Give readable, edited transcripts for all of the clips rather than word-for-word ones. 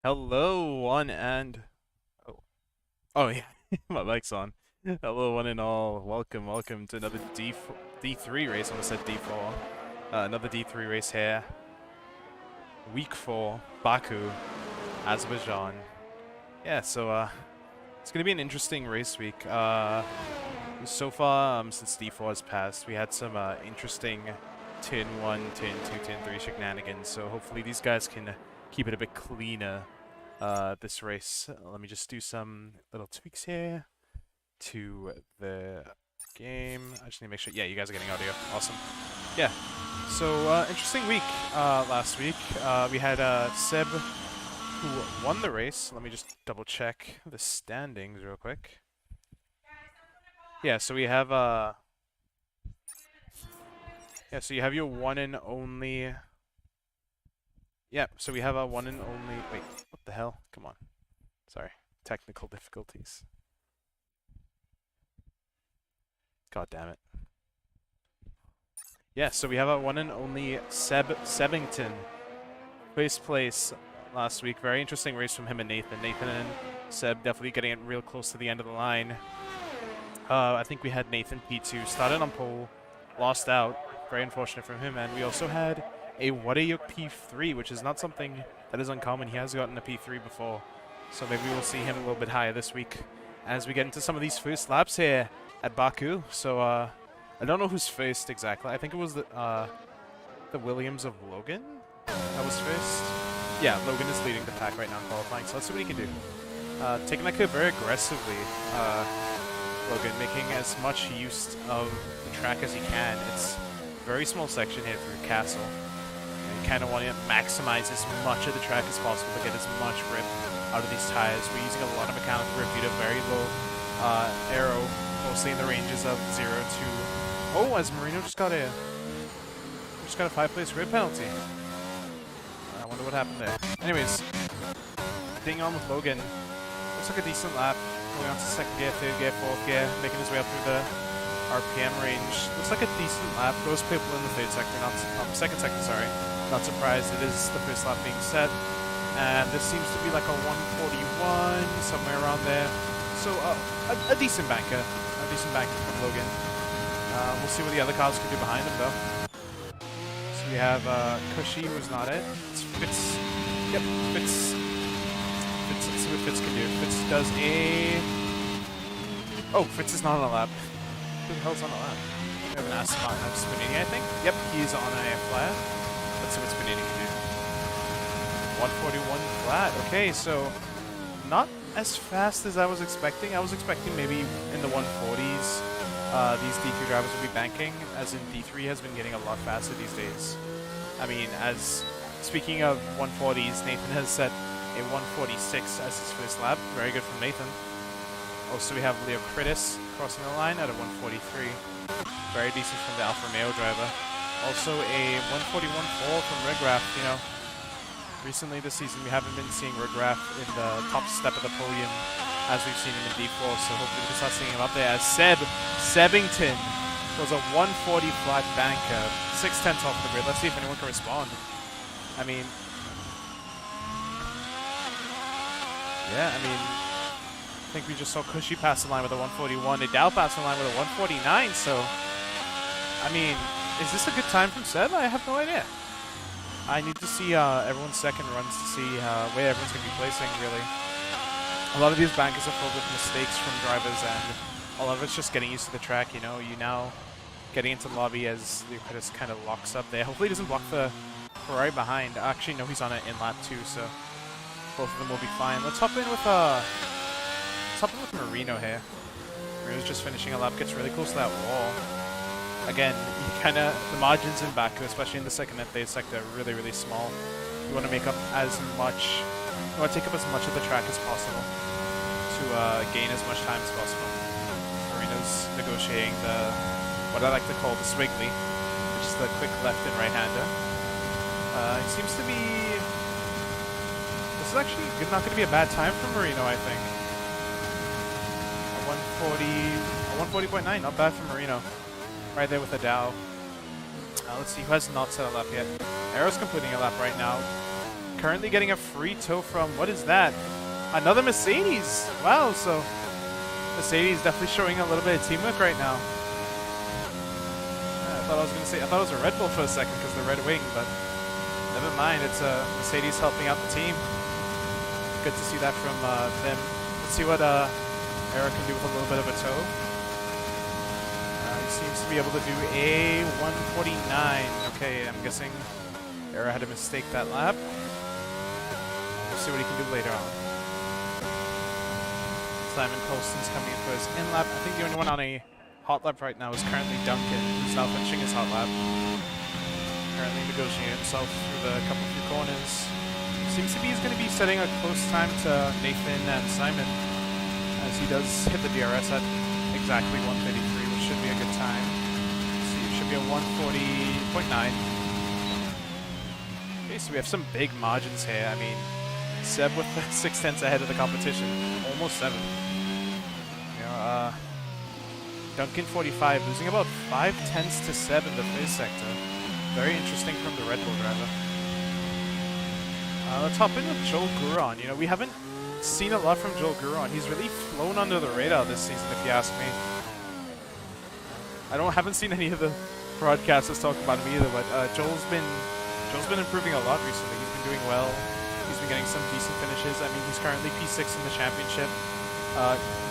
Hello, one and oh, oh yeah, my mic's on. Hello, one and all. Welcome to another D3 race. I almost said D4. Another D3 race here. Week 4, Baku, Azerbaijan. Yeah, so it's gonna be an interesting race week. So far, since D4 has passed, we had some interesting Turn 1, Turn 2, Turn 3 shenanigans. So hopefully these guys can keep it a bit cleaner. This race. Let me just do some little tweaks here to the game. I just need to make sure. Yeah, you guys are getting audio. Awesome. Yeah. So interesting week last week. We had Seb who won the race. Let me just double check the standings real quick. Yeah. So we have yeah. So you have your one and only. Yeah, so we have a one and only. Wait, what the hell? Come on. Sorry. Technical difficulties. God damn it. Yeah, so we have a one and only Sebington. First place last week. Very interesting race from him and Nathan. Nathan and Seb definitely getting it real close to the end of the line. I think we had Nathan P2. Started on pole. Lost out. Very unfortunate from him. And we also had a Wadayuk P3, which is not something that is uncommon. He has gotten a P3 before, so maybe we'll see him a little bit higher this week as we get into some of these first laps here at Baku. So I don't know who's first exactly. I think it was the Williams of Logan that was first. Yeah, Logan is leading the pack right now in qualifying, so let's see what he can do. Taking that curve very aggressively, Logan, making as much use of the track as he can. It's a very small section here through Castle. Kind of want to maximize as much of the track as possible to get as much grip out of these tires. We're using a lot of mechanical grip due to very low aero, mostly in the ranges of 0 to... Oh, as Marino just got a 5-place grid penalty. I wonder what happened there. Anyways, being on with Logan, looks like a decent lap. Going on to second gear, third gear, fourth gear, making his way up through the RPM range. Looks like a decent lap. Goes purple in the third sector, second sector, sorry. Not surprised, it is the first lap being set. And this seems to be like a 141, somewhere around there. So a decent banker. A decent banker from Logan. We'll see what the other cars can do behind him, though. So we have Cushy, who's not it. It's Fitz. Yep, Fitz. Let's see what Fitz can do. Fitz does a... Oh, Fitz is not on a lap. Who the hell's on a lap? We have an Aston of Spinini, I think. Yep, he's on a flat. Let's see what Spinini can do. 141 flat. Okay, so not as fast as I was expecting. I was expecting maybe in the 140s. These D3 drivers will be banking, as in D3 has been getting a lot faster these days. I mean, speaking of 140s, Nathan has set a 146 as his first lap. Very good from Nathan. Also, we have Leo Critis crossing the line at a 143. Very decent from the Alfa Romeo driver. Also a 141.4 from Rigraff. You know, recently this season we haven't been seeing Rigraff in the top step of the podium as we've seen him in D4. So hopefully we can start seeing him up there. As Sebington was a 140 flat banker, 6/10 off the grid. Let's see if anyone can respond. I mean, yeah, I mean, I think we just saw Cushy pass the line with a 141. Nadal passed the line with a 149. So, I mean, is this a good time from Seb? I have no idea. I need to see everyone's second runs to see where everyone's going to be placing, really. A lot of these bankers are filled with mistakes from drivers, and a lot of it's just getting used to the track, you know. You now getting into the lobby as Leocritus kind of locks up there. Hopefully he doesn't block the Ferrari behind. Actually, no, he's on it in lap 2, so both of them will be fine. Let's hop in with Marino here. Marino's just finishing a lap, gets really close to that wall. Again, the margins in Baku, especially in the second and third sector, are really, really small. You want to make up as much, you want to take up as much of the track as possible to gain as much time as possible. Marino's negotiating what I like to call the Swiggly, which is the quick left and right-hander. It seems to be, this is actually not going to be a bad time for Marino, I think. A 140.9, not bad for Marino. Right there with the Dow. Let's see who has not set a lap yet. Arrow's completing a lap right now. currently getting a free tow from, what is that? Another Mercedes. Wow, so Mercedes definitely showing a little bit of teamwork right now. Yeah, I thought it was a Red Bull for a second because the red wing, but never mind. It's Mercedes helping out the team. Good to see that from them. Let's see what Era can do with a little bit of a tow. He seems to be able to do a 149. Okay, I'm guessing Era had a mistake that lap. We'll see what he can do later on. Simon Colston's coming in for his in-lap. I think the only one on a hot lap right now is currently Duncan, who's now finishing his hot lap. Currently negotiating himself through the couple few corners. Seems to be he's going to be setting a close time to Nathan and Simon, as he does hit the DRS at exactly 133, which should be a good time. So it should be a 140.9. Okay, so we have some big margins here. I mean, Seb with 6/10 ahead of the competition, almost 7. You know, Duncan 45, losing about 5/10 to Seb in the first sector. Very interesting from the Red Bull driver. Let's hop in with Joel Guron. You know, we haven't seen a lot from Joel Guron. He's really flown under the radar this season, if you ask me. Haven't seen any of the broadcasters talk about him either, but Joel's been improving a lot recently. He's been doing well. He's been getting some decent finishes. I mean, he's currently P6 in the championship.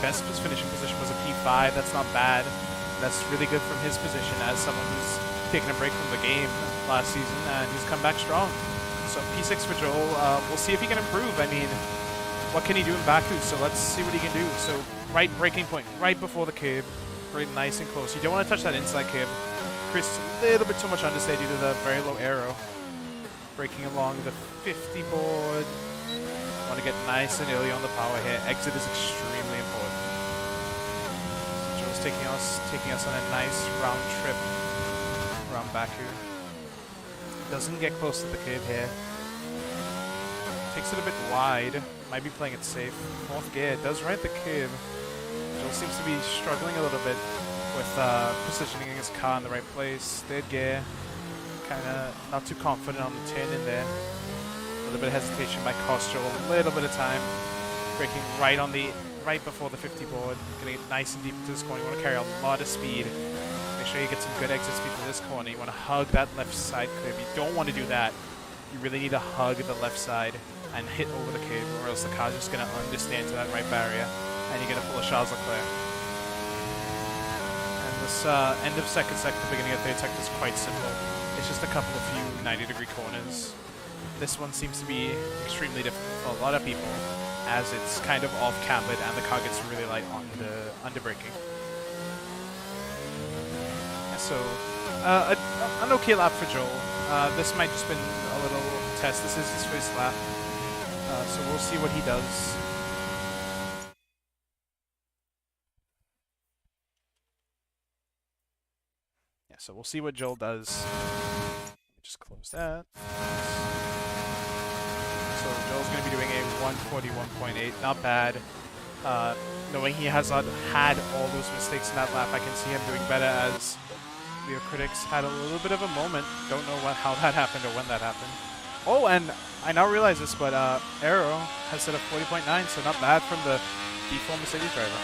Best finishing position was a P5. That's not bad. That's really good from his position as someone who's taken a break from the game last season, and he's come back strong. So P6 for Joel. We'll see if he can improve. I mean, what can he do in Baku? So let's see what he can do. So right braking point, right before the curb, very nice and close. You don't want to touch that inside curb. Chris, a little bit too much understeer due to the very low aero. Braking along the 50 board. Want to get nice and early on the power here. Exit is extremely important. So Joel's taking us on a nice round trip around Baku. Doesn't get close to the curb here. Takes it a bit wide. Might be playing it safe. 4th gear does right the curb. Joel seems to be struggling a little bit with positioning his car in the right place. 3rd gear. Kind of not too confident on the turn in there. A little bit of hesitation might cost Joel a little bit of time. Braking right before the 50 board. Getting it nice and deep into this corner. You want to carry a lot of speed. Make sure you get some good exit speed for this corner. You want to hug that left side curb. You don't want to do that. You really need to hug the left side and hit over the curb, or else the car's just going to understand to that right barrier, and you're going to pull a Charles Leclerc. And this end of 2nd sector, beginning of 3rd sector is quite simple. It's just a couple of few 90-degree corners. This one seems to be extremely difficult for a lot of people, as it's kind of off-cambered and the car gets really light on the under-braking. So, an okay lap for Joel. This might just been a little test. This is his first lap. So we'll see what he does. Yeah, so we'll see what Joel does. Let me just close that. So Joel's going to be doing a 141.8. Not bad. Knowing he has not had all those mistakes in that lap, I can see him doing better, as Leo Critics had a little bit of a moment. Don't know how that happened or when that happened. Oh, and I now realize this, but Aero has set a 40.9, so not bad from the default Mercedes driver.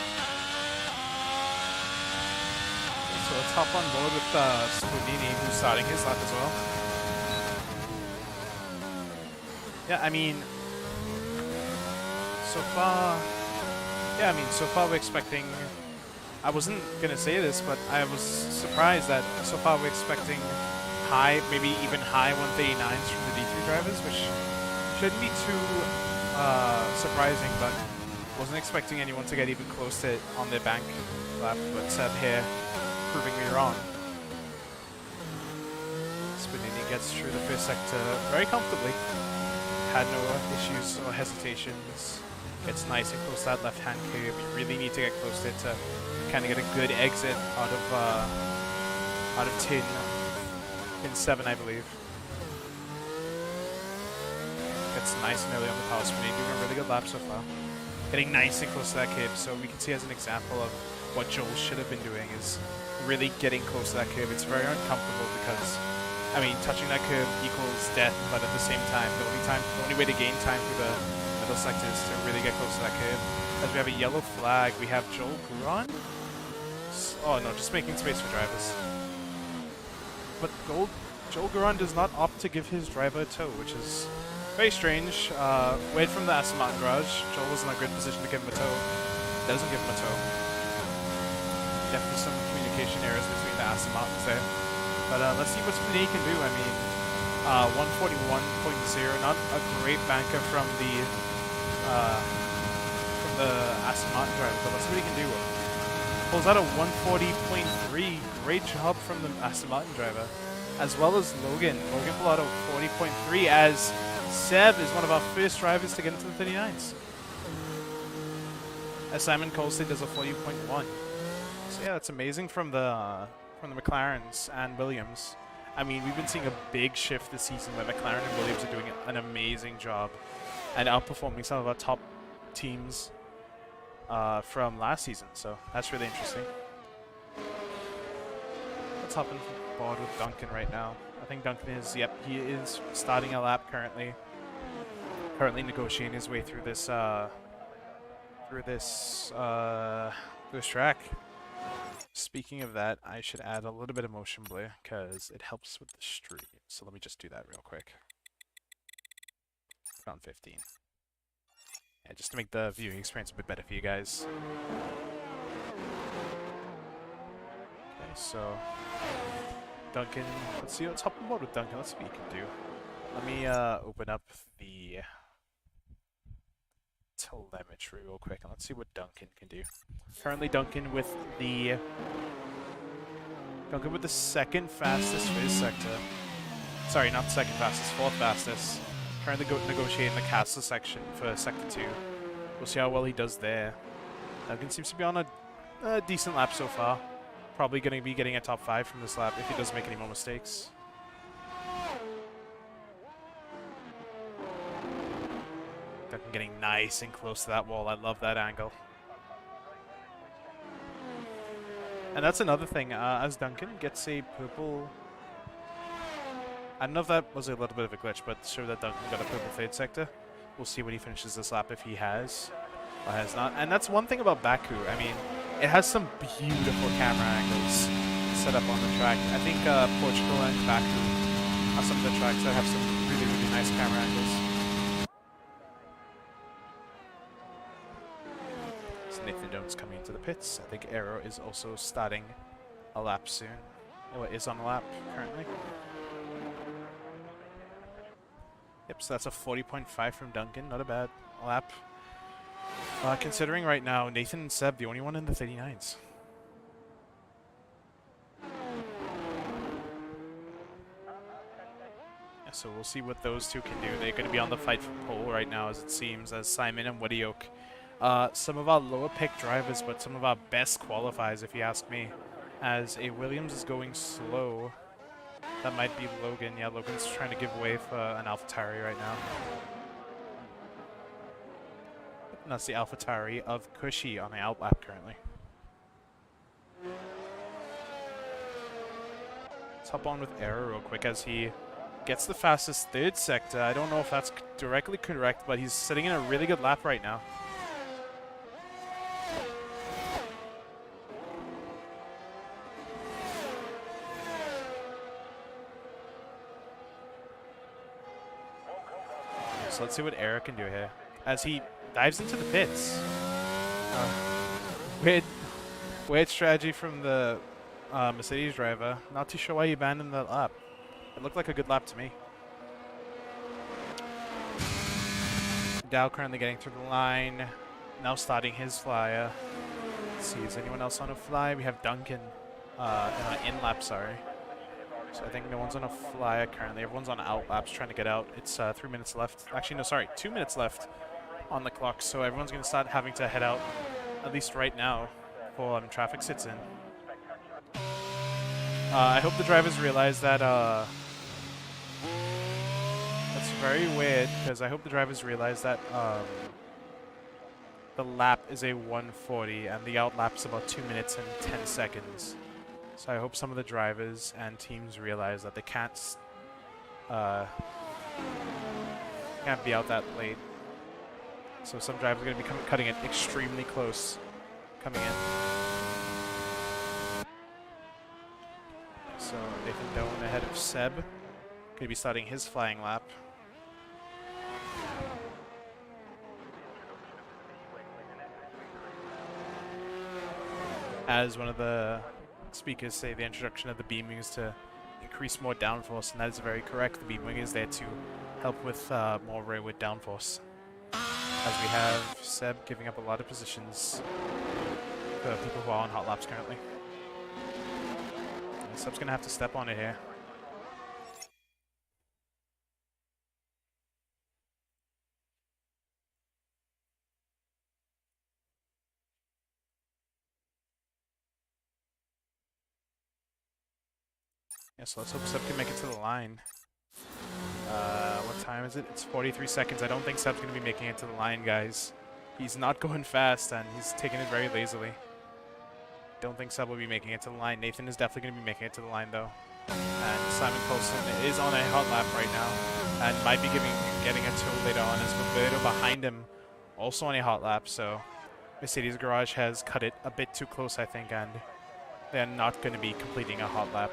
So let's hop on board with Spodini, who's starting his lap as well. Yeah, I mean, so far we're expecting, I wasn't going to say this, but I was surprised that so far we're expecting high, maybe even high 139s from the D3 drivers, which shouldn't be too surprising, but wasn't expecting anyone to get even close to it on their bank lap, but Seb here proving me wrong. Spodini gets through the first sector very comfortably. Had no issues or hesitations. Gets nice and close to that left-hand curve. You really need to get close to it to kind of get a good exit out of tin in 7, I believe. Gets nice and early on the power screen. Doing a really good lap so far. Getting nice and close to that curve, so we can see as an example of what Joel should have been doing is really getting close to that curve. It's very uncomfortable because I mean, touching that curb equals death, but at the same time, the only way to gain time through the middle sector is to really get close to that curb. As we have a yellow flag, we have Joel Guron. Oh no, just making space for drivers. But Joel Guron does not opt to give his driver a tow, which is very strange. Wait from the Aston Martin garage. Joel was in a good position to give him a tow. Doesn't give him a tow. Definitely some communication errors between the Aston Martins there. But let's see what Spiney can do. I mean, 141.0, not a great banker from the Aston Martin driver, but let's see what he can do. Pulls out a 140.3. Great job from the Aston Martin driver, as well as Logan. Logan pulled out a 40.3 as Seb is one of our first drivers to get into the 39s. As Simon Colston does a 40.1. So yeah, that's amazing from the McLarens and Williams. I mean, we've been seeing a big shift this season where McLaren and Williams are doing an amazing job and outperforming some of our top teams from last season. So that's really interesting. Let's hop on board with Duncan right now. I think Duncan is, yep, he is starting a lap currently. Currently negotiating his way through this track. Speaking of that, I should add a little bit of motion blur because it helps with the stream. So let me just do that real quick. Around 15. Yeah, just to make the viewing experience a bit better for you guys. Okay, so Duncan, let's hop on board with Duncan. Let's see what he can do. Let me open up the telemetry real quick and let's see what Duncan can do. Currently Duncan with the second fastest phase sector. Sorry, not the second fastest, fourth fastest. Currently negotiating the castle section for sector 2. We'll see how well he does there. Duncan seems to be on a decent lap so far. Probably going to be getting a top 5 from this lap if he doesn't make any more mistakes. Duncan getting nice and close to that wall. I love that angle. And that's another thing. As Duncan gets a purple... I don't know if that was a little bit of a glitch, but sure that Duncan got a purple fade sector. We'll see when he finishes this lap if he has or has not. And that's one thing about Baku. I mean, it has some beautiful camera angles set up on the track. I think Portugal and Baku are some of the tracks that have some really, really nice camera angles. So Nathan Jones coming into the pits. I think Aero is also starting a lap soon. Oh, it is on a lap currently. Yep, so that's a 40.5 from Duncan. Not a bad lap. Considering right now, Nathan and Seb, the only one in the 39s. Yeah, so we'll see what those two can do. They're going to be on the fight for pole right now, as it seems, as Simon and Woody Oak. Some of our lower pick drivers, but some of our best qualifiers, if you ask me. As a Williams is going slow. That might be Logan. Yeah, Logan's trying to give way for an AlphaTauri right now. And that's the AlphaTauri of Cushy on the outlap currently. Let's hop on with Aero real quick as he gets the fastest third sector. I don't know if that's directly correct, but he's sitting in a really good lap right now. So let's see what Eric can do here as he dives into the pits. Weird strategy from the Mercedes driver. Not too sure why he abandoned that lap. It looked like a good lap to me. Dow currently getting through the line. Now starting his flyer. Let's see, is anyone else on a fly? We have Duncan in lap, sorry. So I think no one's on a flyer currently. Everyone's on out laps trying to get out. It's 3 minutes left. Actually, no, sorry, 2 minutes left on the clock. So everyone's going to start having to head out, at least right now, before traffic sits in. I hope the drivers realize that. That's very weird, because I hope the drivers realize that the lap is a 140 and the out lap's about 2 minutes and 10 seconds. So I hope some of the drivers and teams realize that they uh, can't be out that late. So some drivers are going to be cutting it extremely close coming in. So Nathan Doan ahead of Seb. Going to be starting his flying lap. As one of the speakers say, the introduction of the beam wing is to increase more downforce, and that is very correct. The beam wing is there to help with more rearward downforce. As we have Seb giving up a lot of positions for people who are on hot laps currently. And Seb's going to have to step on it here. Yeah, so let's hope Seb can make it to the line. What time is it? It's 43 seconds. I don't think Seb's going to be making it to the line, guys. He's not going fast, and he's taking it very lazily. Don't think Seb will be making it to the line. Nathan is definitely going to be making it to the line, though. And Simon Coulson is on a hot lap right now, and might be getting a tow later on, as Roberto behind him also on a hot lap. So Mercedes Garage has cut it a bit too close, I think, and they're not going to be completing a hot lap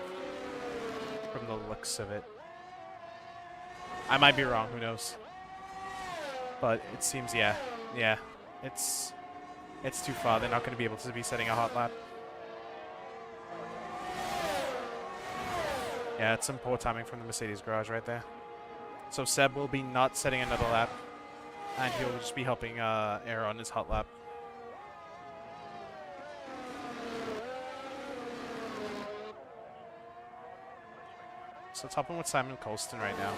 from the looks of it. I might be wrong, who knows? But it seems, yeah, it's too far. They're not going to be able to be setting a hot lap. Yeah, it's some poor timing from the Mercedes Garage right there. So Seb will be not setting another lap, and he'll just be helping Air on his hot lap. So topping with Simon Colston right now.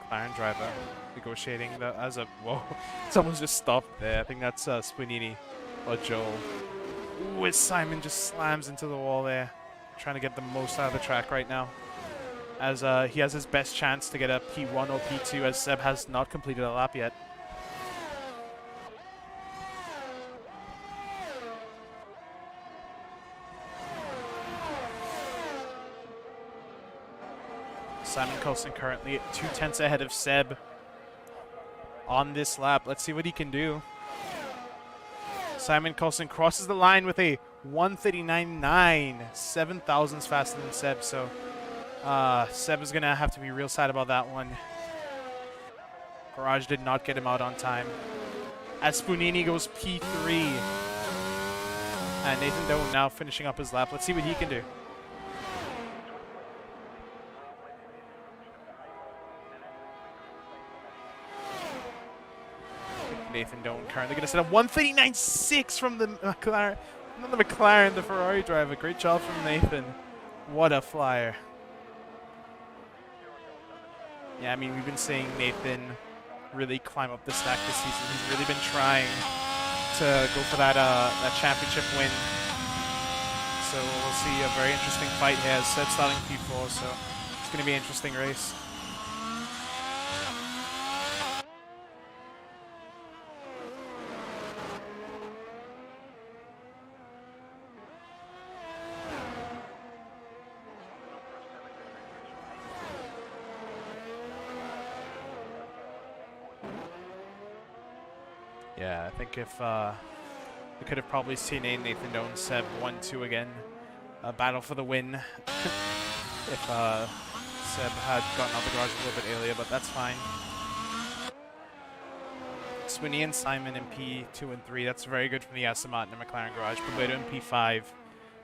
McLaren driver negotiating whoa, someone's just stopped there. I think that's Spinini or Joel. Ooh, as Simon just slams into the wall there, trying to get the most out of the track right now. As he has his best chance to get a P1 or P2, as Seb has not completed a lap yet. Simon Coulson currently 2/10 ahead of Seb on this lap. Let's see what he can do. Simon Coulson crosses the line with a 1:39.9, 7 thousandths faster than Seb. So Seb is going to have to be real sad about that one. Garage did not get him out on time. As Spunini goes P3. And Nathan Doan now finishing up his lap. Let's see what he can do. Nathan Doan currently going to set up 1:39.6 from the McLaren. Not the McLaren, the Ferrari driver. Great job from Nathan. What a flyer. Yeah, I mean, we've been seeing Nathan really climb up the stack this season. He's really been trying to go for that championship win. So we'll see a very interesting fight here. As Seb starting P4, so it's going to be an interesting race. Yeah, I think if we could have probably seen a Nathan Doan Seb 1-2 again, a battle for the win. If Seb had gotten out the garage a little bit earlier, but that's fine. Swinny and Simon in P2 and 3. That's very good from the Aston Martin and McLaren garage. Roberto in P5.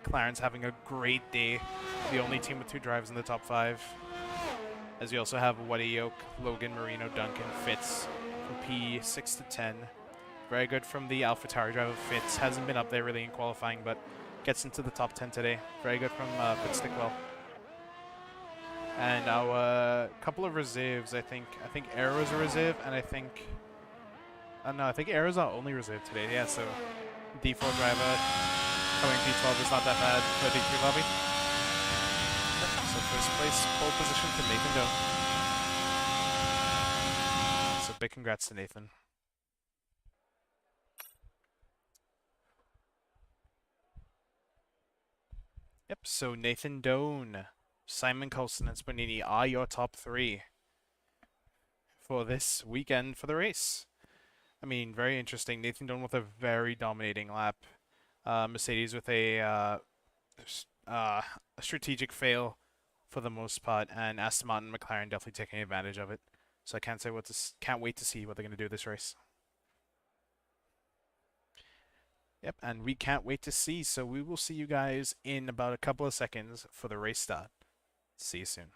McLaren's having a great day. The only team with 2 drivers in the top 5. As we also have Waddy Yoke, Logan, Marino, Duncan, Fitz from P6 to 10. Very good from the AlphaTauri driver, Fitz. Hasn't been up there really in qualifying, but gets into the top 10 today. Very good from Fitz Stickwell. And our couple of reserves, I think Arrow's a reserve, and I think Arrow's our only reserve today. Yeah, so D4 driver coming P12 is not that bad for D3 lobby. So first place, pole position to Nathan Doan. So big congrats to Nathan. Yep, so Nathan Doan, Simon Colson, and Spanini are your top three for this weekend for the race. I mean, very interesting. Nathan Doan with a very dominating lap. Mercedes with a strategic fail for the most part, and Aston Martin and McLaren definitely taking advantage of it. So I can't wait to see what they're going to do this race. Yep, and we can't wait to see. So we will see you guys in about a couple of seconds for the race start. See you soon.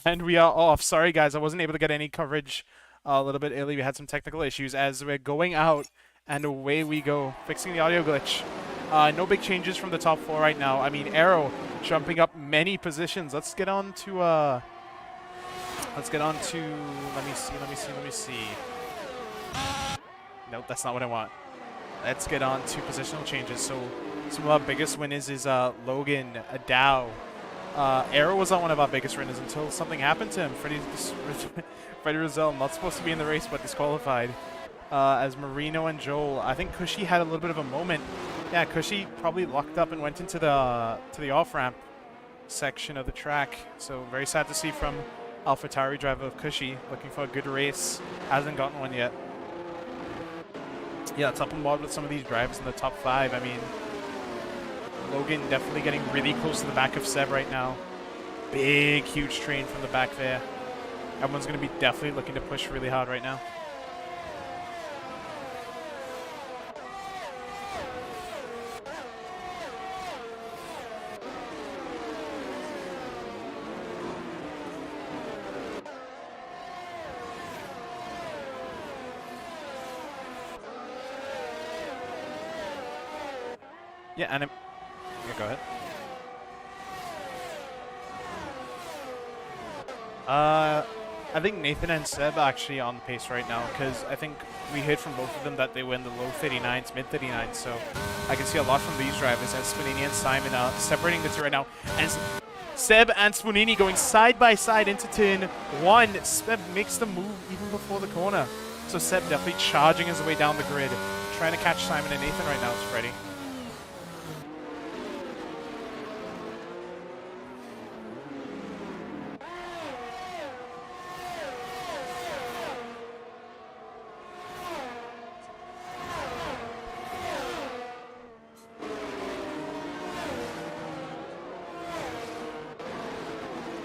And we are off. Sorry, guys, I wasn't able to get any coverage a little bit early. We had some technical issues as we're going out, and away we go, fixing the audio glitch. No big changes from the top four right now. I mean, Arrow jumping up many positions. Let's get on to. Let me see. Nope, that's not what I want. Let's get on to positional changes. So some of our biggest winners is Logan Dow. Arrow was not one of our biggest winners until something happened to him. Freddie Rizal, not supposed to be in the race, but disqualified. As Marino and Joel, I think Cushy had a little bit of a moment. Yeah, Cushy probably locked up and went into the off-ramp section of the track. So very sad to see from AlphaTauri driver of Cushy, looking for a good race. Hasn't gotten one yet. Yeah, it's up and board with some of these drivers in the top five. I mean, Logan definitely getting really close to the back of Seb right now. Big, huge train from the back there. Everyone's going to be definitely looking to push really hard right now. Yeah, and yeah, go ahead. I think Nathan and Seb are actually on the pace right now because I think we heard from both of them that they win the low 39s, mid 39s. So I can see a lot from these drivers, and Spanini and Simon are separating the two right now. And Seb and Spanini going side by side into turn one. Seb makes the move even before the corner. So Seb definitely charging his way down the grid, trying to catch Simon and Nathan right now. It's Freddie.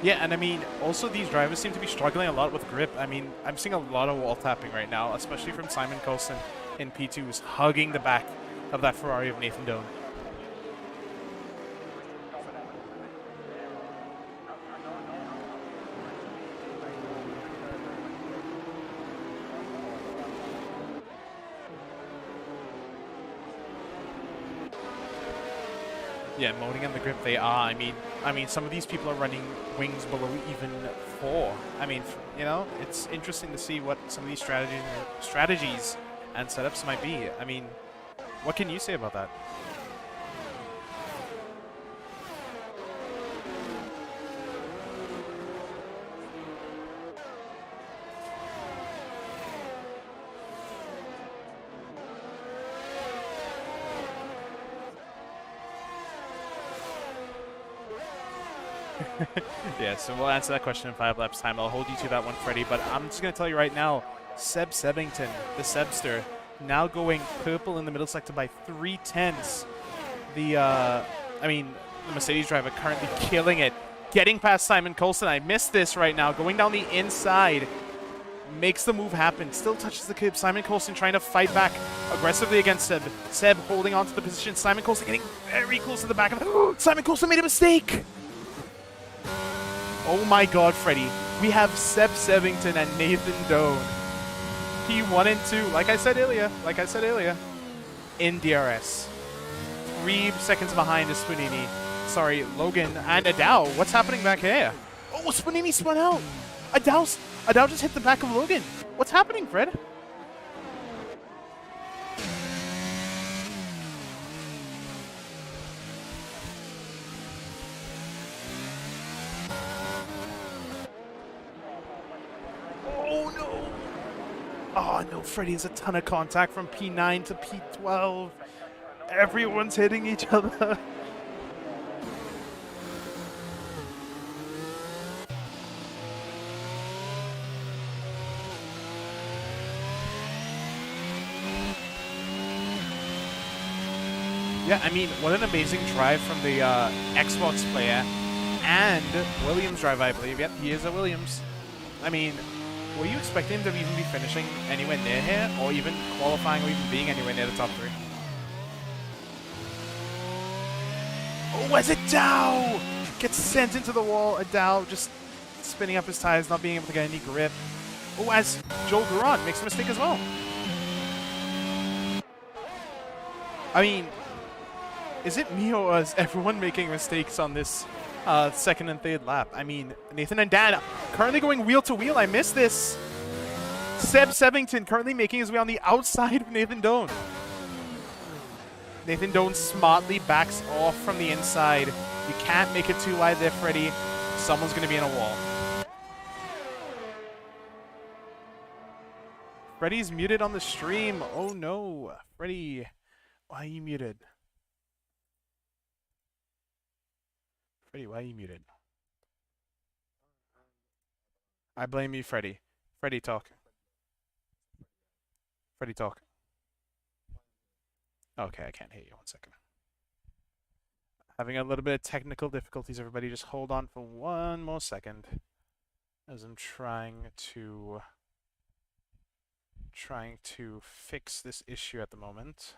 Yeah, and I mean, also these drivers seem to be struggling a lot with grip. I mean, I'm seeing a lot of wall tapping right now, especially from Simon Coulson in P2, who's hugging the back of that Ferrari of Nathan Doan. Yeah, moaning on the grip they are. I mean, some of these people are running wings below even 4. I mean, you know, it's interesting to see what some of these strategies and setups might be. I mean, what can you say about that? Yeah, so we'll answer that question in 5 laps time. I'll hold you to that one, Freddie, but I'm just going to tell you right now, Seb Sebington, the Sebster, now going purple in the middle sector by 3/10. The Mercedes driver currently killing it. Getting past Simon Coulson. I missed this right now. Going down the inside. Makes the move happen. Still touches the curb. Simon Coulson trying to fight back aggressively against Seb. Seb holding on to the position. Simon Coulson getting very close to the back of it. Simon Coulson made a mistake. Oh my god, Freddie. We have Seb Sebington and Nathan Doan. P1 and 2, like I said earlier, in DRS. 3 seconds behind is Spanini. Sorry, Logan and Adao. What's happening back here? Oh, Spanini spun out. Adao just hit the back of Logan. What's happening, Fred? Oh no! Oh no, Freddie has a ton of contact from P9 to P12. Everyone's hitting each other. Yeah, I mean, what an amazing drive from the Xbox player and Williams drive, I believe. Yep, he is a Williams. I mean, were you expecting him to even be finishing anywhere near here, or even qualifying, or even being anywhere near the top 3? Oh, as Adao gets sent into the wall. Adao just spinning up his tires, not being able to get any grip. Oh, as Joel Garant makes a mistake as well. I mean, is it me or is everyone making mistakes on this second and third lap? I mean, Nathan and Dan currently going wheel to wheel. I missed this. Seb Sebington currently making his way on the outside of Nathan Doan. Nathan Doan smartly backs off from the inside. You can't make it too wide there, Freddie. Someone's going to be in a wall. Freddie's muted on the stream. Oh no. Freddie, why are you muted? Freddie, why are you muted? I blame you, Freddie. Freddie, talk. Freddie, talk. Okay, I can't hear you. 1 second. Having a little bit of technical difficulties, everybody. Just hold on for 1 more second. As I'm trying to fix this issue at the moment.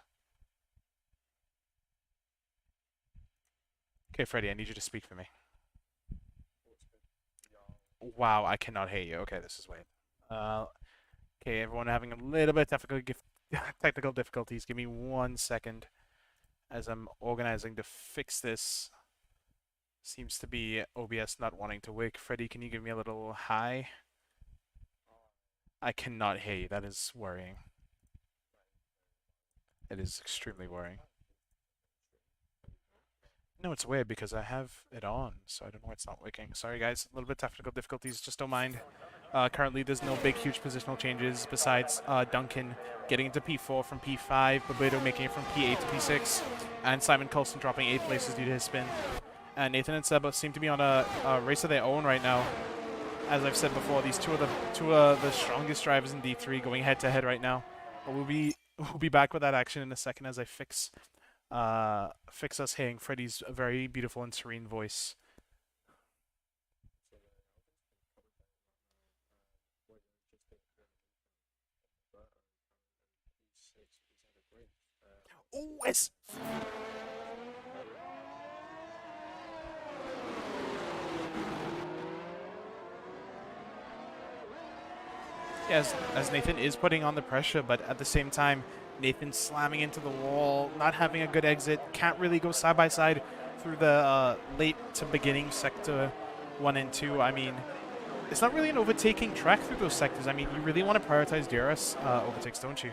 Okay, Freddie, I need you to speak for me. Wow, I cannot hear you. Okay, this is weird. Okay, everyone having a little bit of technical difficulties. Give me 1 second as I'm organizing to fix this. Seems to be OBS not wanting to work. Freddie, can you give me a little hi? I cannot hear you. That is worrying. It is extremely worrying. No, it's weird because I have it on, so I don't know why it's not working. Sorry guys, a little bit of technical difficulties, just don't mind. Currently there's no big, huge positional changes besides Duncan getting into P4 from P5, Roberto making it from P8 to P6, and Simon Coulson dropping 8 places due to his spin. And Nathan and Seba seem to be on a race of their own right now. As I've said before, these two are the strongest drivers in D3 going head-to-head right now. But we'll be back with that action in a second as I fix us hearing Freddie's very beautiful and serene voice. Oh, it's... Yes, as Nathan is putting on the pressure, but at the same time, Nathan slamming into the wall, not having a good exit, can't really go side by side through the late to beginning sector 1 and 2, I mean, it's not really an overtaking track through those sectors. I mean, you really want to prioritize DRS overtakes, don't you?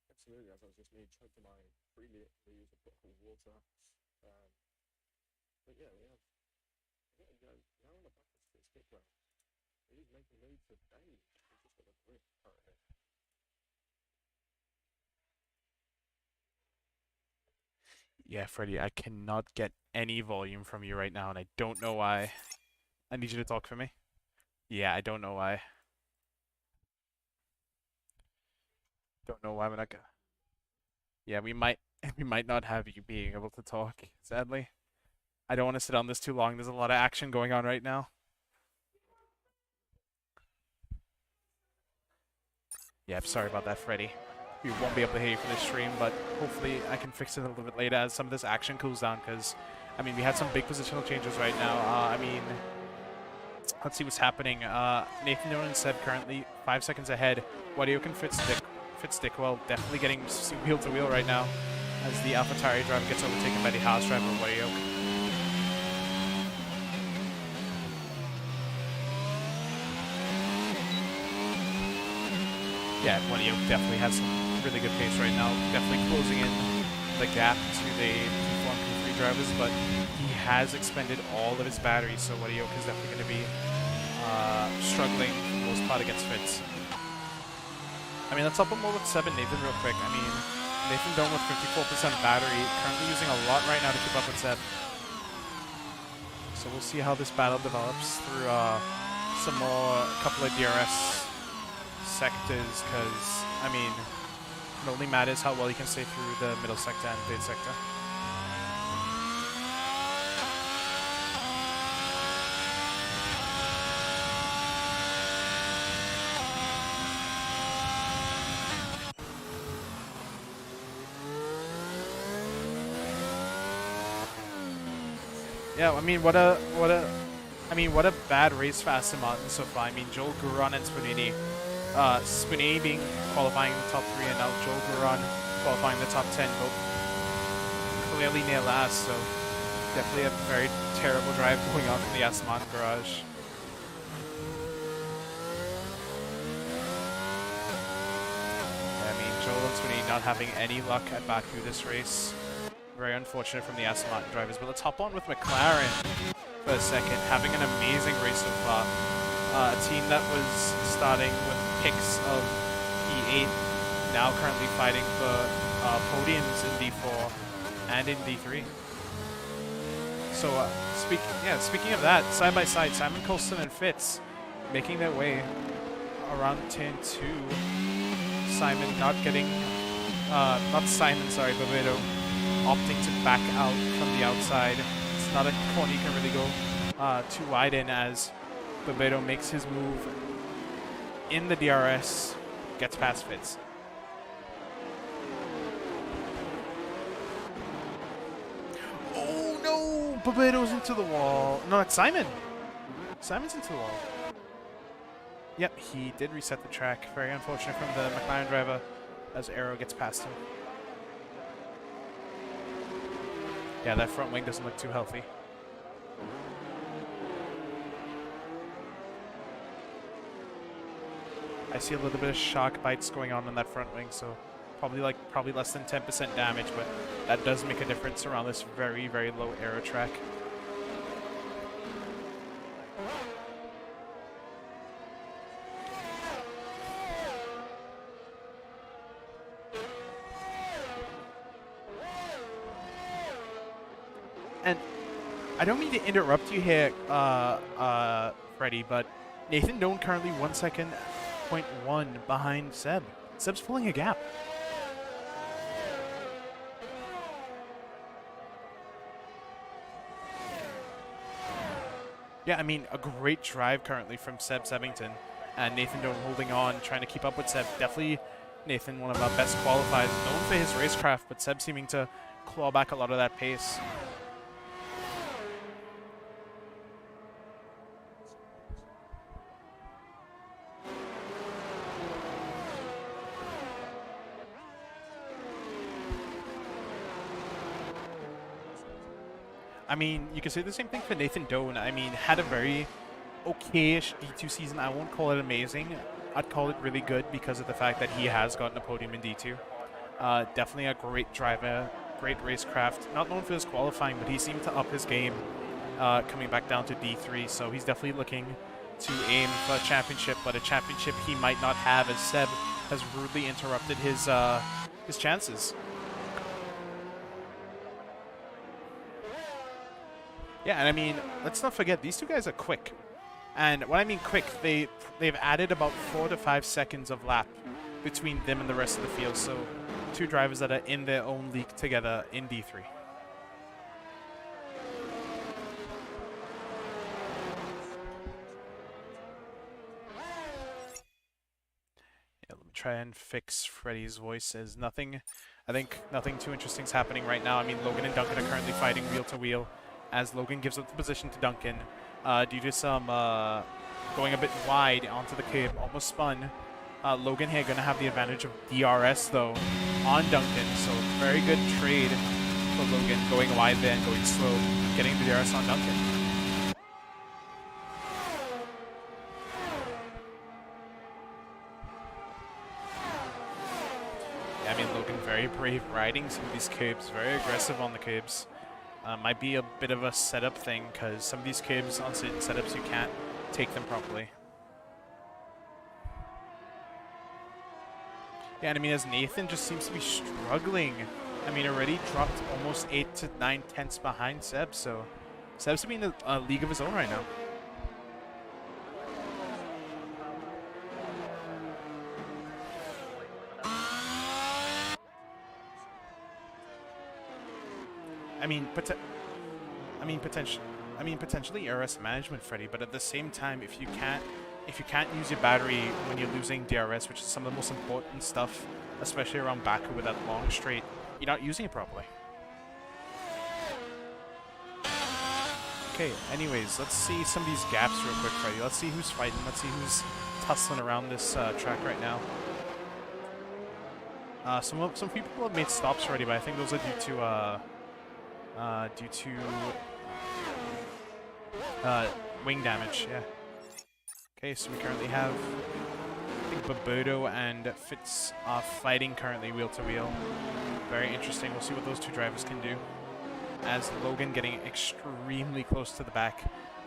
Absolutely, as I was just me choking my freely use a bottle of water. But yeah, we have now on the back of this kick round. He's making moves for days. He's just got a grip currently. Yeah, Freddie, I cannot get any volume from you right now, and I don't know why. I need you to talk for me. Yeah, I don't know why. Don't know why we're not gonna. Yeah, we might we might not have you being able to talk, sadly. I don't want to sit on this too long. There's a lot of action going on right now. Yeah, I'm sorry about that, Freddie. We won't be able to hear you for this stream, but hopefully I can fix it a little bit later as some of this action cools down, because, I mean, we had some big positional changes right now. I mean, let's see what's happening. Nathan Doan and Seb currently 5 seconds ahead. Wadioke and Fitz-Dickwell definitely getting wheel to wheel right now as the AlphaTauri driver gets overtaken by the Haas driver, Wadioke. Yeah, Wadioke definitely has some really good pace right now. Definitely closing in the gap to the P4 and P3 drivers, but he has expended all of his batteries, so Wadioke is definitely going to be struggling for the most part against Fitz. I mean, let's hop on more with Seb and Nathan real quick. I mean, Nathan Doan with 54% battery, currently using a lot right now to keep up with Seb. So we'll see how this battle develops through some more, couple of DRS sectors, because, I mean, it only matters how well you can stay through the middle sector and third sector. Yeah, I mean, what a bad race for Aston Martin so far. I mean, Joel Guran and Spunini. Spunini being qualifying in the top 3, and now Joel Guran qualifying in the top 10, both clearly near last, so definitely a very terrible drive going on from the Aston Martin garage. I mean, Joel and Spunini not having any luck at Baku this race. Very unfortunate from the Aston Martin drivers, but let's hop on with McLaren for a second, having an amazing race so far. A team that was starting with picks of P8, now currently fighting for podiums in D4 and in D3. So speaking of that, side by side, Simon Colston and Fitz making their way around turn 2. Simon not getting, not Simon, sorry, Barbato opting to back out from the outside. It's not a corner you can really go too wide in, as Barbato makes his move in the DRS, gets past Fitz. Oh no! Barbato's into the wall. No, it's Simon. Simon's into the wall. Yep, he did reset the track. Very unfortunate from the McLaren driver as Aero gets past him. Yeah, that front wing doesn't look too healthy. I see a little bit of shock bites going on that front wing, so probably less than 10% damage, but that does make a difference around this very, very low aero track. And I don't mean to interrupt you here, Freddie, but Nathan Doan currently 1 second, 0.1 behind Seb. Seb's pulling a gap. Yeah, I mean, a great drive currently from Seb Sebington, and Nathan Doan holding on, trying to keep up with Seb. Definitely Nathan, one of our best qualifiers, known for his racecraft, but Seb seeming to claw back a lot of that pace. I mean, you can say the same thing for Nathan Doan. I mean, had a very okay-ish D2 season. I won't call it amazing. I'd call it really good because of the fact that he has gotten a podium in D2. Definitely a great driver, great racecraft. Not known for his qualifying, but he seemed to up his game coming back down to D3. So he's definitely looking to aim for a championship, but a championship he might not have, as Seb has rudely interrupted his chances. Yeah, and I mean, let's not forget, these two guys are quick. And when I mean quick, they've added about 4 to 5 seconds of lap between them and the rest of the field. So two drivers that are in their own league together in D3. Yeah, let me try and fix Freddy's voice. As nothing, I think nothing too interesting is happening right now. I mean, Logan and Duncan are currently fighting wheel to wheel, as Logan gives up the position to Duncan due to some going a bit wide onto the curb, almost spun. Logan here going to have the advantage of DRS though on Duncan, so very good trade for Logan, going wide there and going slow, getting the DRS on Duncan. Yeah, I mean, Logan very brave riding some of these curbs, very aggressive on the curbs. Might be a bit of a setup thing, because some of these curbs on certain setups you can't take them properly. Yeah, and I mean, as Nathan just seems to be struggling. I mean, already dropped almost 8 to 9 tenths behind Seb, so Seb's in a league of his own right now. Potentially ERS management, Freddy, but at the same time, if you can't use your battery when you're losing DRS, which is some of the most important stuff, especially around Baku with that long straight, you're not using it properly. Okay, anyways, let's see some of these gaps real quick, Freddy. Let's see who's fighting. Let's see who's tussling around this track right now. Some people have made stops already, but I think those are due to wing damage. Yeah. Okay, so we currently have, I think, Babodo and Fitz are fighting currently wheel to wheel. Very interesting. We'll see what those two drivers can do. As Logan getting extremely close to the back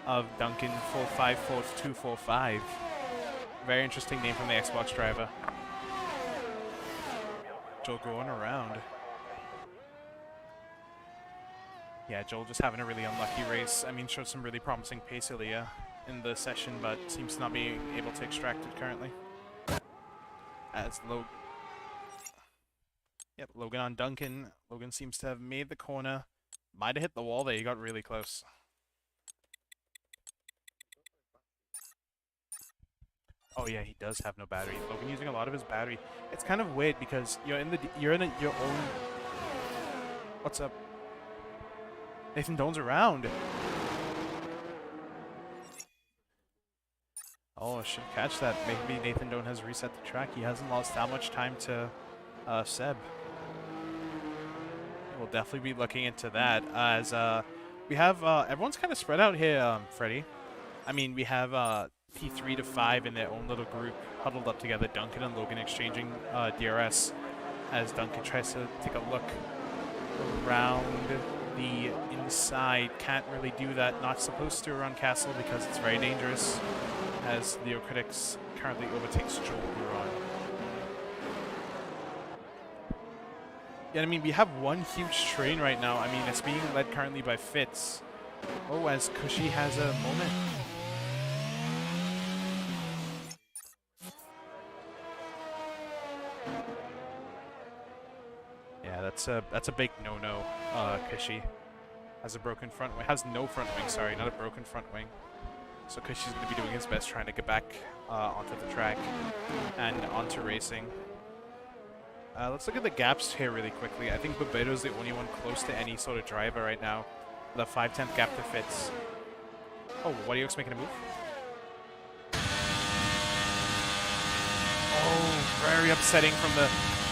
of Duncan, 454-245. Very interesting name from the Xbox driver. Joel going around. Yeah, Joel just having a really unlucky race. I mean, showed some really promising pace earlier in the session, but seems to not be able to extract it currently. As Logan on Duncan. Logan seems to have made the corner. Might have hit the wall there. He got really close. Oh yeah, he does have no battery. Logan using a lot of his battery. It's kind of weird because you're in your own. What's up? Nathan Doan's around. Oh, I should catch that. Maybe Nathan Doan has reset the track. He hasn't lost that much time to Seb. We'll definitely be looking into that, as we have everyone's kind of spread out here, Freddy. I mean, we have P3 to 5 in their own little group, huddled up together. Duncan and Logan exchanging DRS, as Duncan tries to take a look around the inside. Can't really do that. Not supposed to around Castle because it's very dangerous, as Leo Critics currently overtakes Joel Huron. Yeah, I mean, we have one huge train right now. I mean, it's being led currently by Fitz. Oh, as Cushy has a moment. Yeah, that's a big no-no. Cushy has a broken front wing. Has no front wing, sorry, not a broken front wing. So Cushy's going to be doing his best trying to get back onto the track and onto racing. Let's look at the gaps here really quickly. I think Babedo's the only one close to any sort of driver right now. The 5/10 gap to Fitz. Oh, what are you making a move? Oh, very upsetting from the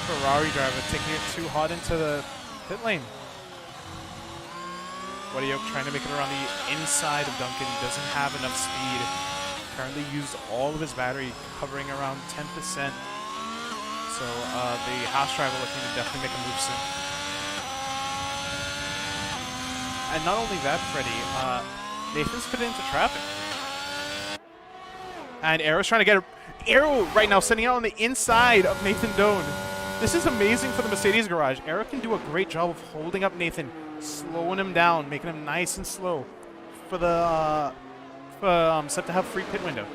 Ferrari driver, taking it too hot into the pit lane. Wadiok trying to make it around the inside of Duncan. He doesn't have enough speed. Currently used all of his battery, hovering around 10%. So the Haas driver looking to definitely make a move soon. And not only that, Freddy, Nathan's put into traffic. And Arrow's trying to get Arrow right now sitting out on the inside of Nathan Doan. This is amazing for the Mercedes garage. Arrow can do a great job of holding up Nathan, slowing him down, making him nice and slow for the Seb to have free pit window.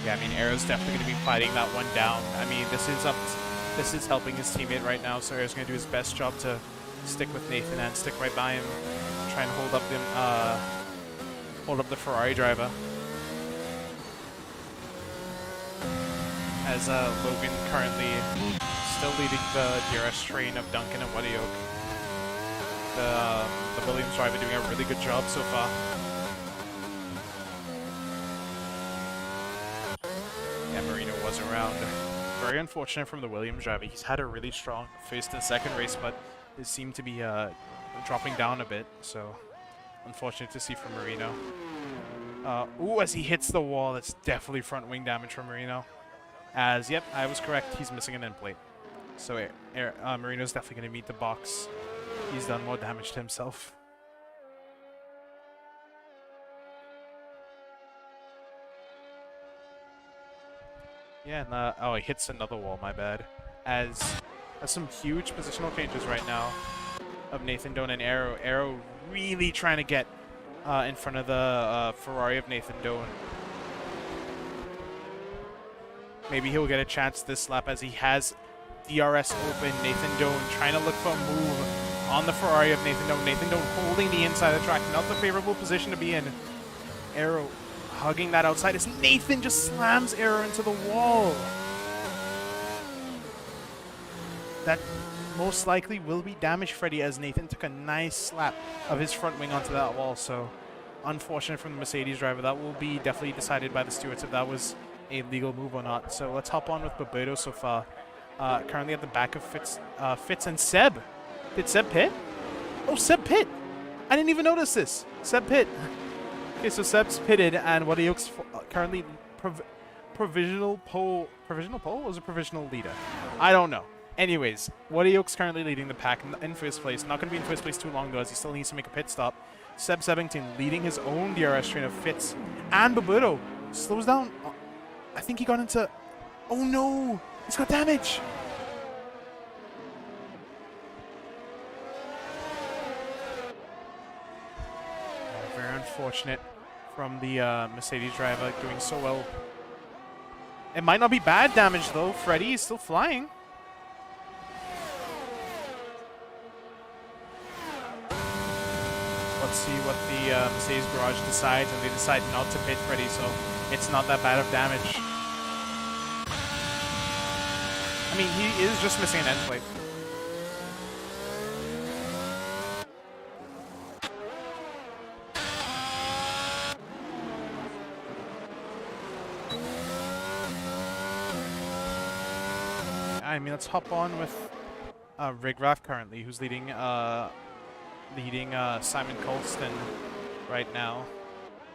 Yeah, I mean, Arrow's definitely going to be fighting that one down. I mean, this is helping his teammate right now, so Arrow's going to do his best job to stick with Nathan and stick right by him, try and hold up the Ferrari driver. As Logan currently still leading the DRS train of Duncan and Wadiok. The Williams driver doing a really good job so far. Yeah, Marino was around. Very unfortunate from the Williams driver. He's had a really strong first and second race, but it seemed to be dropping down a bit, so unfortunate to see from Marino. Ooh, as he hits the wall, that's definitely front wing damage from Marino. As, yep, I was correct, he's missing an end plate. So Marino's definitely going to meet the box. He's done more damage to himself. Yeah, and, oh, he hits another wall, my bad. As some huge positional changes right now of Nathan Doan and Arrow. Arrow really trying to get in front of the Ferrari of Nathan Doan. Maybe he'll get a chance this lap as he has DRS open. Nathan Doan trying to look for a move on the Ferrari of Nathan Doan. Nathan Doan holding the inside of the track. Not the favorable position to be in. Arrow hugging that outside as Nathan just slams Arrow into the wall. That most likely will be damage Freddy as Nathan took a nice slap of his front wing onto that wall. So unfortunate from the Mercedes driver. That will be definitely decided by the stewards if that was a legal move or not. So let's hop on with Barbados so far. Currently at the back of Fitz and Seb. Did Seb pit? Oh, Seb pit. I didn't even notice this. Seb pit. Okay, so Seb's pitted and Wadiok's currently provisional pole. Provisional pole? Or was it provisional leader? I don't know. Anyways, Wadiok's currently leading the pack in first place. Not going to be in first place too long though, as he still needs to make a pit stop. Seb Sebington leading his own DRS train of Fitz and Barbados slows down. I think he got into... Oh no! He's got damage! Very unfortunate from the Mercedes driver doing so well. It might not be bad damage though. Freddy is still flying. Let's see what the Mercedes garage decides, and they decide not to pit Freddy, so it's not that bad of damage. I mean, he is just missing an end plate. I mean, let's hop on with Rigraff currently, who's leading Simon Colston right now.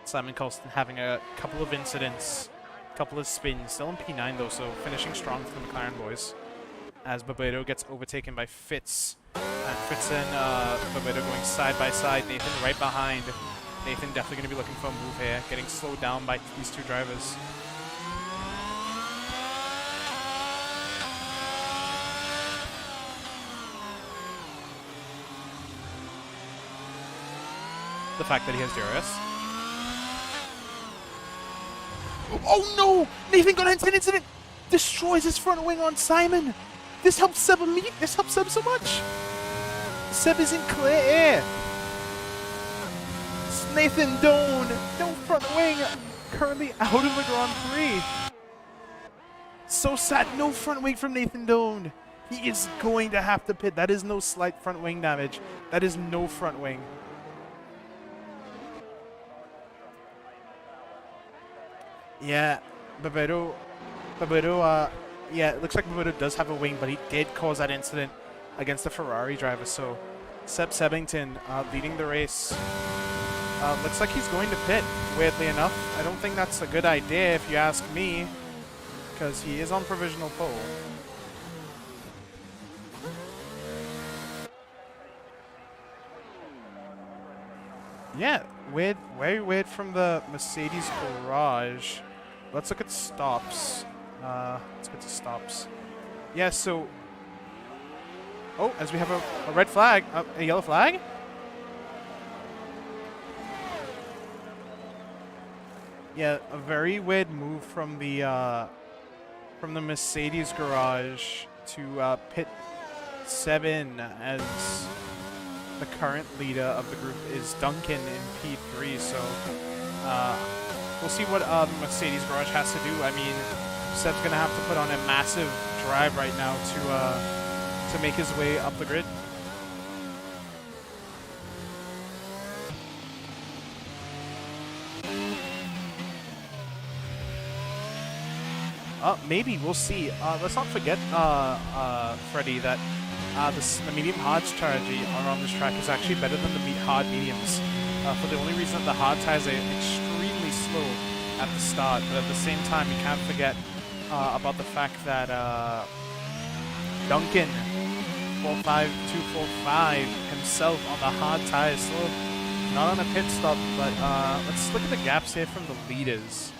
Simon Colston having a couple of incidents, a couple of spins, still in P9 though, so finishing strong for the McLaren boys. As Barbados gets overtaken by Fitz. And Fitz and Barbados going side by side, Nathan right behind. Nathan definitely going to be looking for a move here, getting slowed down by these two drivers. The fact that he has DRS. Oh no! Nathan got into an incident! Destroys his front wing on Simon! This helps Seb This helps Seb so much! Seb is in clear air! It's Nathan Doan! No front wing! Currently out of the Grand Prix! So sad, no front wing from Nathan Doan! He is going to have to pit. That is no slight front wing damage. That is no front wing. Yeah, Babedo, yeah, it looks like Babedo does have a wing, but he did cause that incident against the Ferrari driver. So Seb Sebington leading the race. Looks like he's going to pit, weirdly enough. I don't think that's a good idea if you ask me, because he is on provisional pole. Yeah, weird, very weird from the Mercedes garage. Let's look at stops. Let's get to stops. Yeah, so... Oh, as we have a red flag, a yellow flag? Yeah, a very weird move from the Mercedes garage to pit Seb in, as the current leader of the group is Duncan in P3. So we'll see what Mercedes garage has to do. I mean, Seb's gonna have to put on a massive drive right now to make his way up the grid. Maybe, we'll see. Let's not forget, Freddie, that the medium hard strategy around this track is actually better than the hard mediums. For the only reason that the hard tires are extremely slow at the start, but at the same time, you can't forget about the fact that Duncan 45245 himself on the hard tires, slow, not on a pit stop, but let's look at the gaps here from the leaders.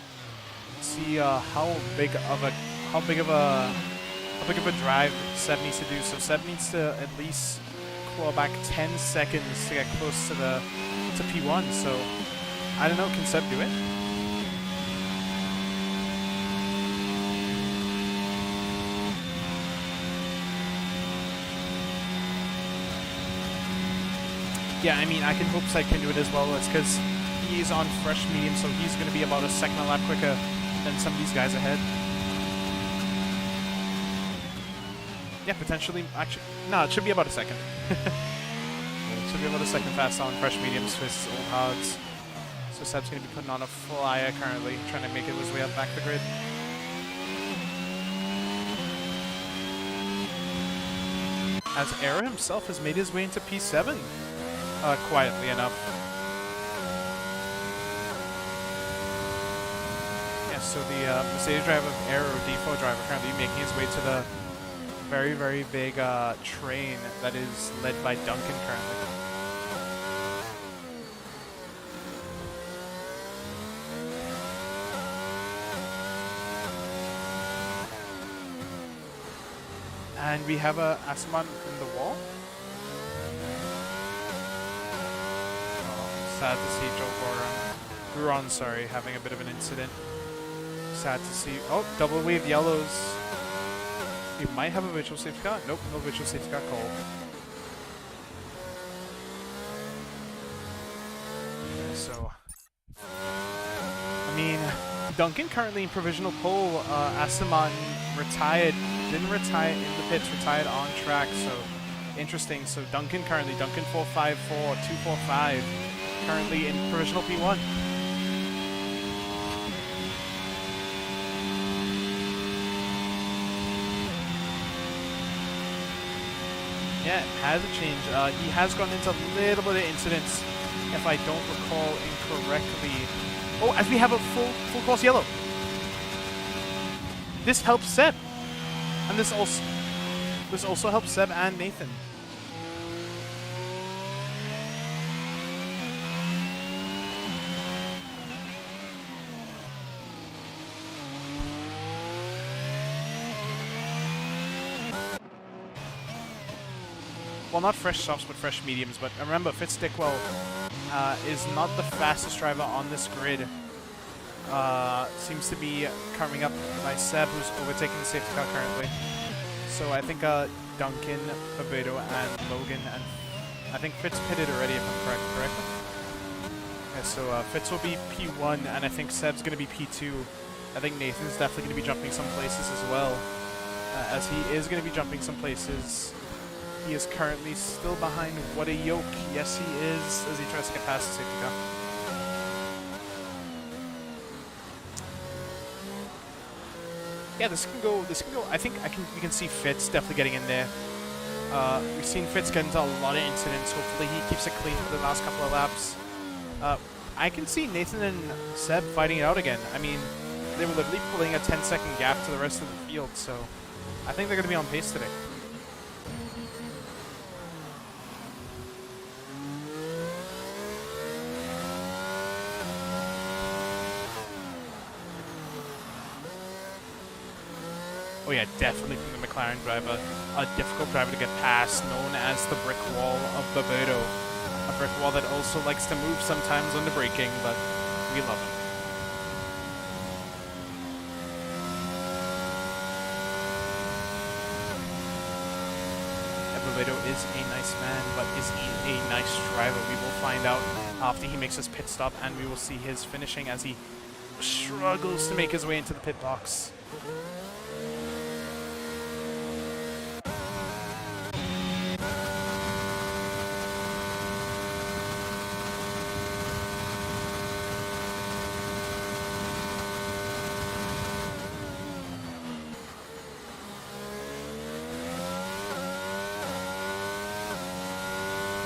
See how big of a drive Seb needs to do. So Seb needs to at least claw back 10 seconds to get close to P1. So I don't know, can Seb do it? Yeah, I mean, I can hope Seb can do it as well. It's because he's on fresh medium, so he's going to be about a second a lap quicker than some of these guys ahead. Yeah, potentially. Actually, no, it should be about a second. It should be about a second faster on fresh mediums to his old hards. So Seb's going to be putting on a flyer currently, trying to make his way up back the grid. As Aero himself has made his way into P7, quietly enough. So the Mercedes driver of Aero, D4 driver, currently making his way to the very, very big train that is led by Duncan currently. And we have a Asman in the wall. Oh, sad to see Joe Goron, sorry, having a bit of an incident. Sad to see. Oh, double wave yellows. He might have a virtual safety car. Nope, no virtual safety car call. So, I mean, Duncan currently in provisional pole. Asaman retired, didn't retire in the pits, retired on track. So, interesting. So Duncan 454, 245, currently in provisional P1. Yeah, it has a change. He has gone into a little bit of incidents, if I don't recall incorrectly. Oh, as we have a full course yellow. This helps Seb, and this also helps Seb and Nathan. Well, not fresh softs, but fresh mediums. But remember, Fitz Dickwell is not the fastest driver on this grid. Seems to be coming up by Seb, who's overtaking the safety car currently. So I think Duncan, Babedo, and Logan, and I think Fitz pitted already, if I'm correct? Okay, so Fitz will be P1, and I think Seb's going to be P2. I think Nathan's definitely going to be jumping some places as well, as he is going to be jumping some places. He is currently still behind What a Yoke. Yes, he is, as he tries to get past the safety car. Yeah, this can go. This can go. I think we can see Fitz definitely getting in there. We've seen Fitz get into a lot of incidents. Hopefully, he keeps it clean for the last couple of laps. I can see Nathan and Seb fighting it out again. I mean, they were literally pulling a 10-second gap to the rest of the field, so I think they're going to be on pace today. Oh yeah, definitely from the McLaren driver. A difficult driver to get past, known as the brick wall of Barbado. A brick wall that also likes to move sometimes under braking, but we love him. Barbado is a nice man, but is he a nice driver? We will find out after he makes his pit stop, and we will see his finishing as he struggles to make his way into the pit box.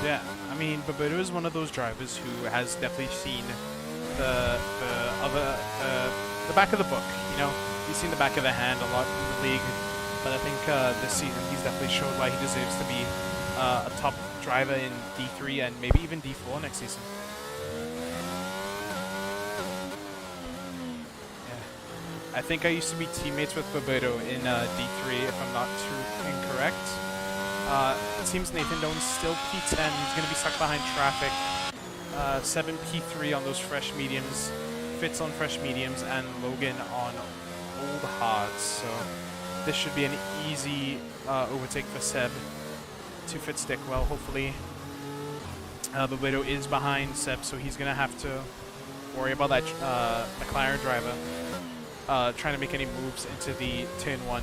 Yeah, I mean, Barbado is one of those drivers who has definitely seen the back of the book. You know, he's seen the back of the hand a lot in the league, but I think this season he's definitely showed why he deserves to be a top driver in D3 and maybe even D4 next season. Yeah, I think I used to be teammates with Barbado in D3, if I'm not too incorrect. It seems Nathan Doan's still P10. He's going to be stuck behind traffic. 7 P3 on those fresh mediums. Fitz on fresh mediums and Logan on old hards. So this should be an easy overtake for Seb to fit stick well, hopefully. Barbado is behind Seb, so he's going to have to worry about that McLaren driver trying to make any moves into the turn 1.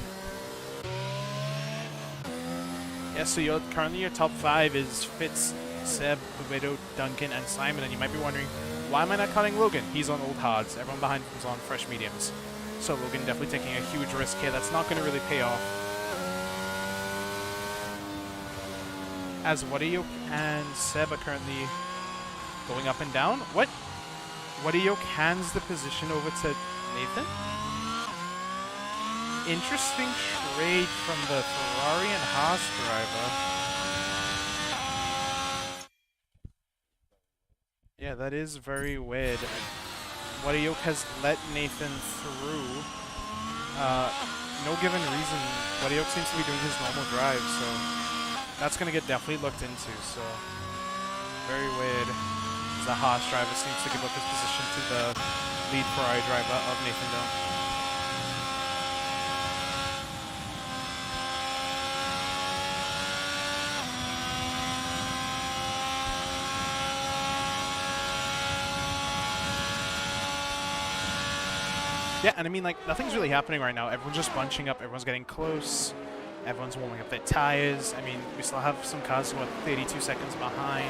Yeah, so currently your top 5 is Fitz, Seb, Barbado, Duncan, and Simon. And you might be wondering, why am I not cutting Logan? He's on old hards. Everyone behind him is on fresh mediums. So Logan definitely taking a huge risk here. That's not going to really pay off. As Wadayok and Seb are currently going up and down. What? Wadayok hands the position over to Nathan? Interesting trade from the Ferrari and Haas driver. Yeah, that is very weird. Wadayok has let Nathan through. No given reason. Wadayok seems to be doing his normal drive, so that's going to get definitely looked into. So very weird. The Haas driver seems to give up his position to the lead Ferrari driver of Nathan Doan. Yeah, and I mean, like, nothing's really happening right now. Everyone's just bunching up. Everyone's getting close. Everyone's warming up their tires. I mean, we still have some cars who are 32 seconds behind.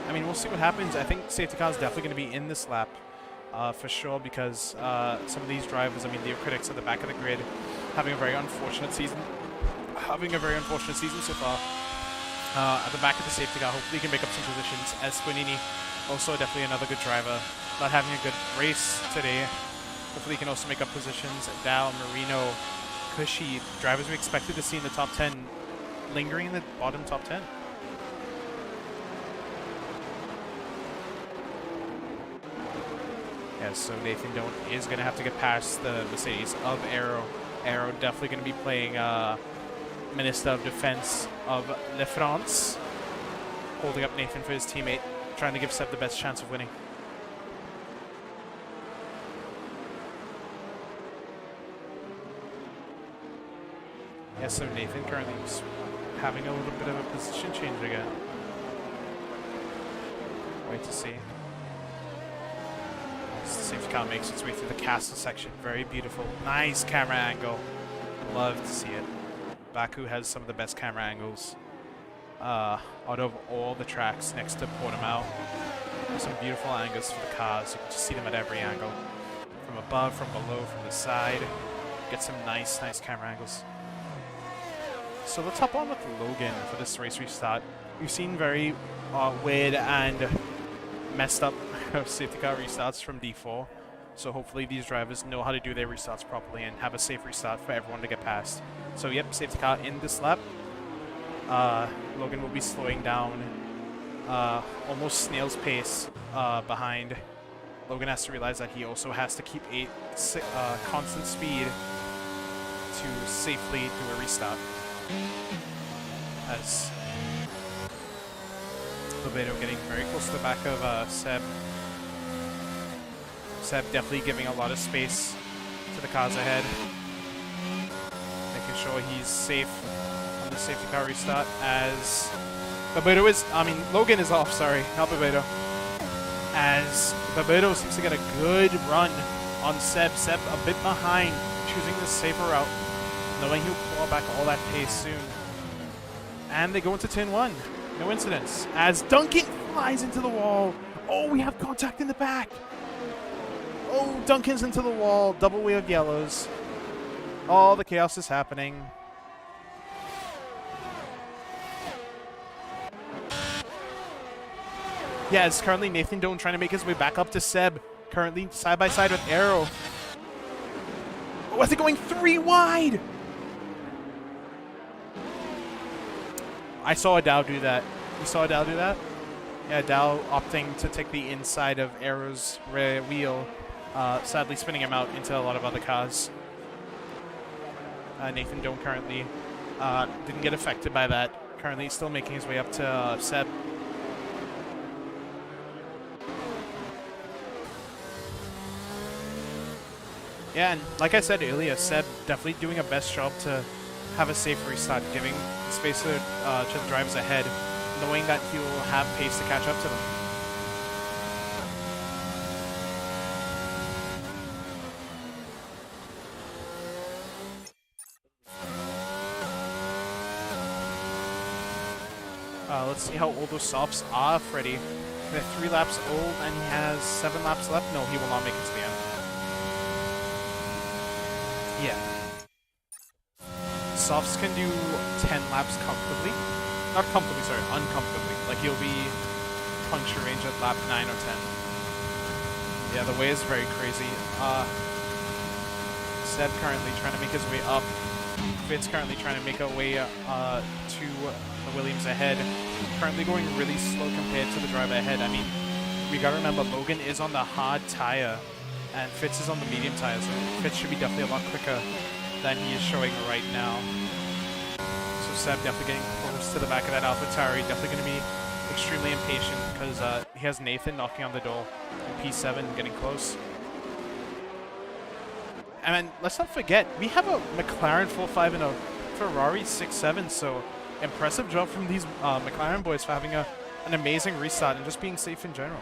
I mean, we'll see what happens. I think safety car is definitely going to be in this lap for sure because some of these drivers, I mean, the critics at the back of the grid, having a very unfortunate season. So far. At the back of the safety car, hopefully he can make up some positions. Esquinini, also definitely another good driver. Not having a good race today. Hopefully he can also make up positions. Dow, Marino, Cushy, drivers we expected to see in the top 10, lingering in the bottom top 10. Yeah, so Nathan Doan is going to have to get past the Mercedes of Aero. Aero definitely going to be playing Minister of Defense of La France, holding up Nathan for his teammate, trying to give Seb the best chance of winning. Yeah, so Nathan currently is having a little bit of a position change again. Wait to see. As the safety car makes its way through the castle section. Very beautiful. Nice camera angle. Love to see it. Baku has some of the best camera angles out of all the tracks next to Portimao. Some beautiful angles for the cars. You can just see them at every angle. From above, from below, from the side. get some nice camera angles. So let's hop on with Logan for this race restart. We've seen very weird and messed up safety car restarts from D4. So hopefully these drivers know how to do their restarts properly and have a safe restart for everyone to get past. So yep, safety car in this lap. Logan will be slowing down almost snail's pace behind. Logan has to realize that he also has to keep a constant speed to safely do a restart. As Bebedo getting very close to the back of Seb. Seb definitely giving a lot of space to the cars ahead. Making sure he's safe on the safety car restart as Logan is off, sorry, not Bebedo. As Bebedo seems to get a good run on Seb. Seb a bit behind, choosing the safer route, knowing he'll claw back all that pace soon. And they go into turn 1. No incidents. As Duncan flies into the wall. Oh, we have contact in the back. Oh, Duncan's into the wall. Double wheel of yellows. All the chaos is happening. Yeah, it's currently Nathan Doan trying to make his way back up to Seb. Currently side by side with Arrow. Oh, is it going 3 wide? I saw Dow do that. You saw Dow do that? Yeah, Dow opting to take the inside of Arrow's rear wheel, sadly spinning him out into a lot of other cars. Nathan Doan currently didn't get affected by that. Currently still making his way up to Seb. Yeah, and like I said earlier, Seb definitely doing a best job to have a safe restart, giving space to the drivers ahead, knowing that he will have pace to catch up to them. Let's see how old those softs are, Freddy. They're 3 laps old, and he has 7 laps left. No, he will not make it to the end. Yeah. Softs can do 10 laps comfortably. Not comfortably, sorry, uncomfortably. Like, he'll be puncture range at lap 9 or 10. Yeah, the way is very crazy. Seb currently trying to make his way up. Fitz currently trying to make a way to the Williams ahead. Currently going really slow compared to the driver ahead. I mean, we gotta remember Logan is on the hard tire and Fitz is on the medium tire, so Fitz should be definitely a lot quicker than he is showing right now. So Seb definitely getting close to the back of that Alpha tire. He's definitely going to be extremely impatient because he has Nathan knocking on the door and P7 getting close. And then let's not forget, we have a McLaren 4.5 and a Ferrari 6.7, so impressive job from these McLaren boys for having an amazing restart and just being safe in general.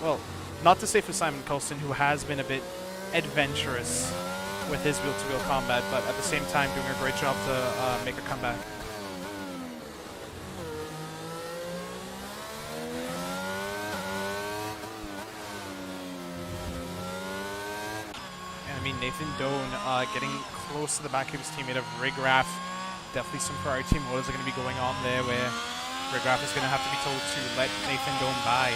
Well, not to say for Simon Colston, who has been a bit adventurous with his wheel-to-wheel combat, but at the same time doing a great job to make a comeback. And I mean, Nathan Doan getting close to the back of his teammate of Rigraff. Definitely some Ferrari team wars are going to be going on there where Rigraff is going to have to be told to let Nathan Doan by.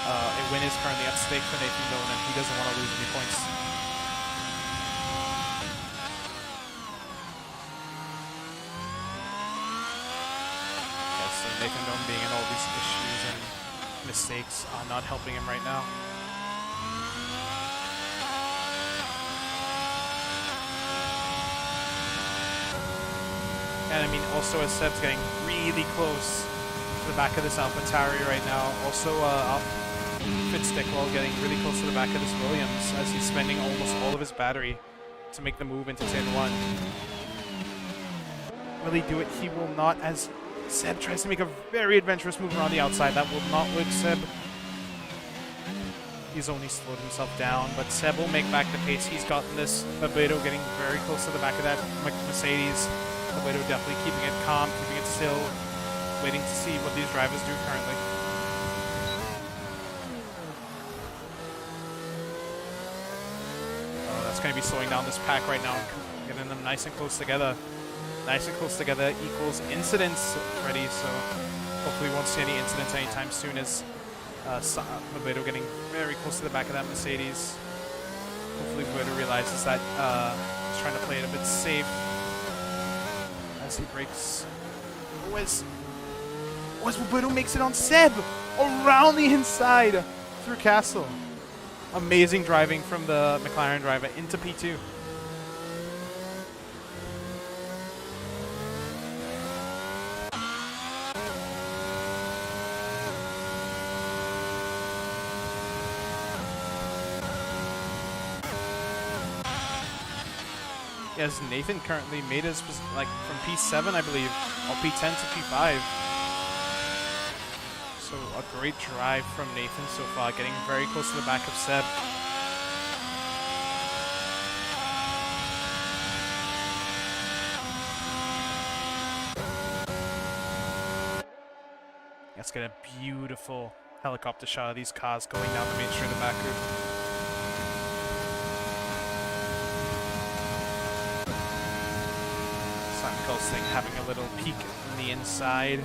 A win is currently at stake for Nathan Doan, and he doesn't want to lose any points. Yeah, so Nathan Doan being in all these issues and mistakes are not helping him right now. And I mean, also as Seb's getting really close to the back of this AlphaTauri right now, also Fitzstickwell getting really close to the back of this Williams as he's spending almost all of his battery to make the move into turn 1. Will he do it? He will not, as Seb tries to make a very adventurous move around the outside. That will not work, Seb. He's only slowed himself down, but Seb will make back the pace. He's gotten this. Bebedo getting very close to the back of that Mercedes. Bebedo definitely keeping it calm, keeping it still, waiting to see what these drivers do currently. going to be slowing down this pack right now and getting them nice and close together. Nice and close together equals incidents ready, so hopefully we won't see any incidents anytime soon as Bebeto getting very close to the back of that Mercedes. Hopefully Bebeto realizes that he's trying to play it a bit safe as he breaks. As Bebeto makes it on Seb around the inside through Castle. Amazing driving from the McLaren driver into P2. Yes, Nathan currently made his, like, from P7, I believe, or P10 to P5. So a great drive from Nathan so far, getting very close to the back of Seb. Let's get a beautiful helicopter shot of these cars going down the main straight of Baku. Thing having a little peek in the inside.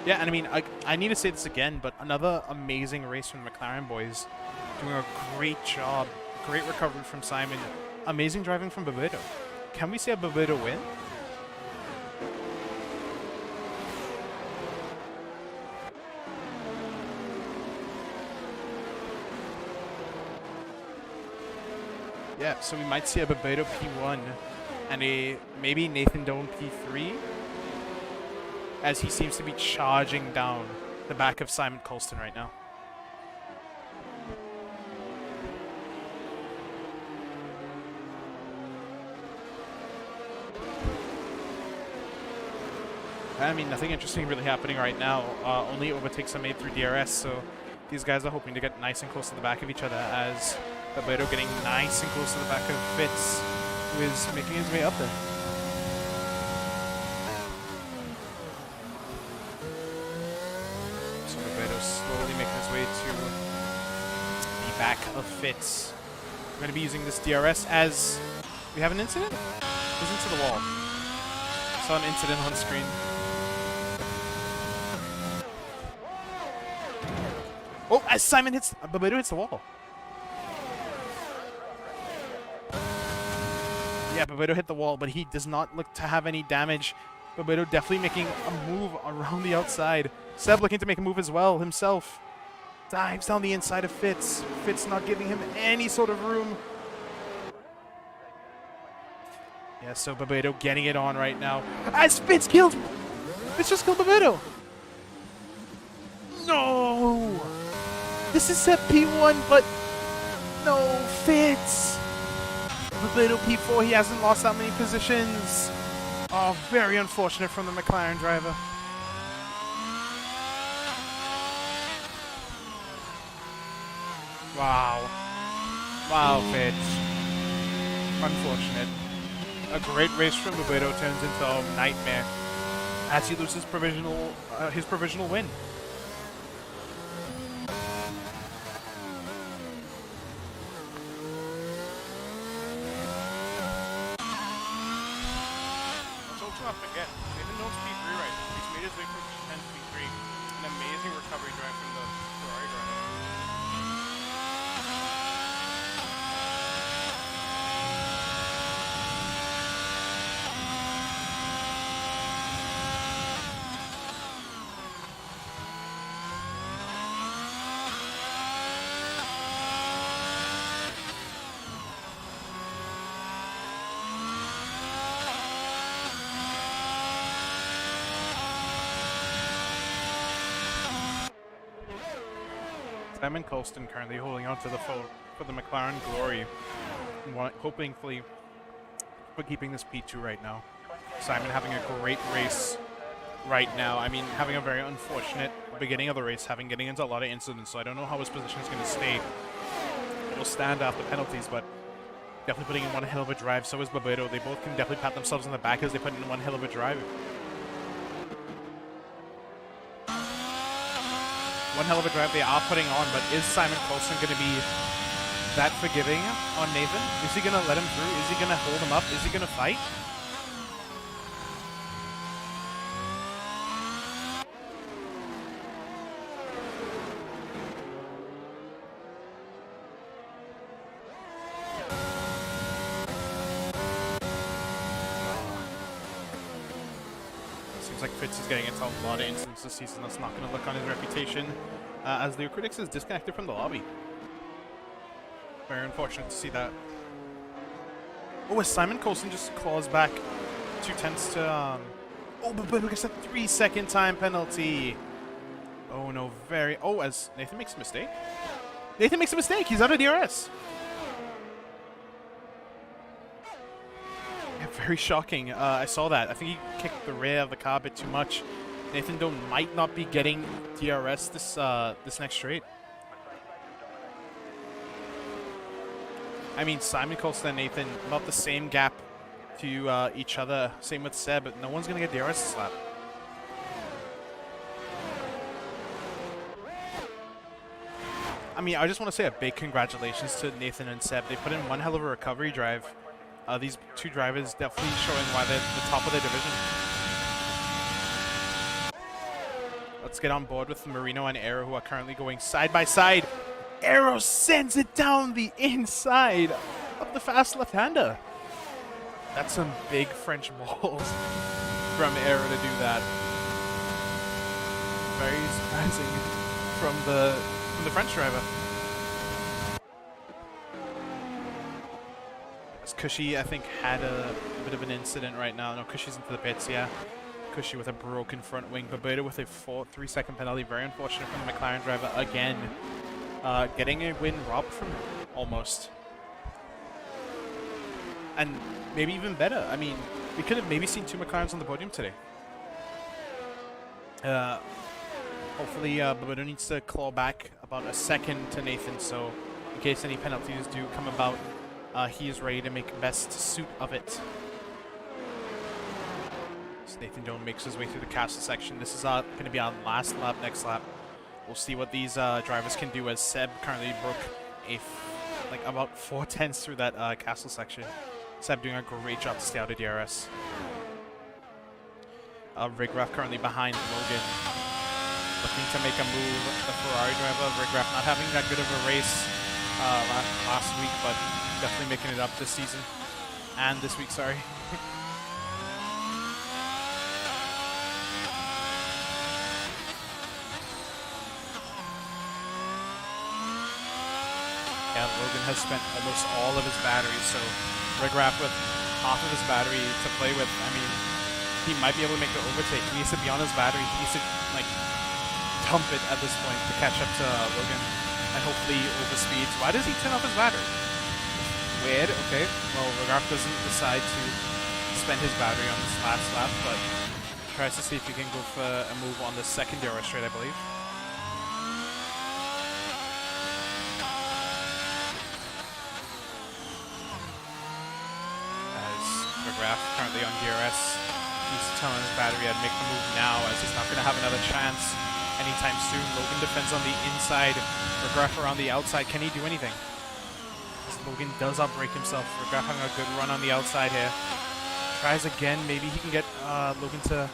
Yeah, and I mean, I need to say this again, but another amazing race from the McLaren boys. Doing a great job. Great recovery from Simon. Amazing driving from Bebeto. Can we see a Bebeto win? Yeah, so we might see a Bebeto P1 and a maybe Nathan Doan P3 as he seems to be charging down the back of Simon Colston right now. I mean, nothing interesting really happening right now. Only overtakes are made through DRS, so these guys are hoping to get nice and close to the back of each other as Bebeto getting nice and close to the back of Fitz, who is making his way up there. So Bebeto slowly making his way to the back of Fitz. We're going to be using this DRS as we have an incident? Goes into the wall. Saw an incident on screen. Oh, as Simon hits, Bebeto hits the wall. Yeah, Bebeto hit the wall, but he does not look to have any damage. Bebeto definitely making a move around the outside. Seb looking to make a move as well himself. Dives down the inside of Fitz. Fitz not giving him any sort of room. Yeah, so Bebeto getting it on right now. As Fitz killed! Fitz just killed Bebeto! No! This is Seb P1, but no, Fitz! Bebeto P4, he hasn't lost that many positions. Oh, very unfortunate from the McLaren driver. Wow. Wow, Fitz. Unfortunate. A great race from Bebeto turns into a nightmare as he loses his provisional win. Not forget, Nathan Doan's P3 right now. He's made his way from P10 to P3. An amazing recovery drive from the Ferrari driver. Simon Colston currently holding on to the phone for the McLaren glory, hopefully for keeping this P2 right now. Simon having a great race right now. I mean, having a very unfortunate beginning of the race, getting into a lot of incidents, so I don't know how his position is going to stay. It will stand after penalties, but definitely putting in one hell of a drive. So is Bebeto. They both can definitely pat themselves on the back as they put in one hell of a drive. one hell of a drive they are putting on, but is Simon Coulson going to be that forgiving on Nathan? Is he going to let him through? Is he going to hold him up? Is he going to fight? Seems like Fitz is getting into a lot of instances this season. That's not going to look on his reputation, as Leo Critics is disconnected from the lobby. Very unfortunate to see that. Oh, as Simon Coulson just claws back 2/10 to... Oh, but it's a 3-second time penalty. Oh, no, very... Oh, as Nathan makes a mistake. Nathan makes a mistake. He's out of DRS. Yeah, very shocking. I saw that. I think he kicked the rear of the car a bit too much. Nathan Doan might not be getting DRS this next straight. I mean, Simon Coulson and Nathan, about the same gap to each other. Same with Seb, but no one's going to get DRS this lap. I mean, I just want to say a big congratulations to Nathan and Seb. They put in one hell of a recovery drive. These two drivers definitely showing why they're the top of their division. Let's get on board with Marino and Aero, who are currently going side by side. Aero sends it down the inside of the fast left-hander. That's some big French balls from Aero to do that. Very surprising from the French driver. As Cushy, I think, had a bit of an incident right now. No, Cushy's into the pits, yeah. Cushy with a broken front wing. Baberta with a 3-second penalty. Very unfortunate from the McLaren driver again. Getting a win robbed from him, almost. And maybe even better. I mean, we could have maybe seen 2 McLarens on the podium today. Hopefully, Baberta needs to claw back about a second to Nathan, so in case any penalties do come about, he is ready to make best suit of it. So Nathan Doan makes his way through the castle section. This is going to be our last lap, next lap. We'll see what these drivers can do, as Seb currently broke like about 4/10 through that castle section. Seb doing a great job to stay out of DRS. Rigraff currently behind Logan, looking to make a move. The Ferrari driver, Rigraff, not having that good of a race last week, but definitely making it up this season. And this week, sorry. Yeah, Logan has spent almost all of his batteries, so Rigraff with half of his battery to play with. I mean, he might be able to make the overtake. He needs to be on his battery. He needs to, like, dump it at this point to catch up to Logan and hopefully overspeeds. Why does he turn off his battery? Weird, okay. Well, Rigraff doesn't decide to spend his battery on this last lap, but tries to see if he can go for a move on the second DRS straight, I believe. Rigraff currently on DRS. He's telling his battery I'd make the move now, as he's not going to have another chance anytime soon. Logan defends on the inside. Rigraff around the outside. Can he do anything? As Logan does outbreak himself. Rigraff having a good run on the outside here. Tries again. Maybe he can get Logan to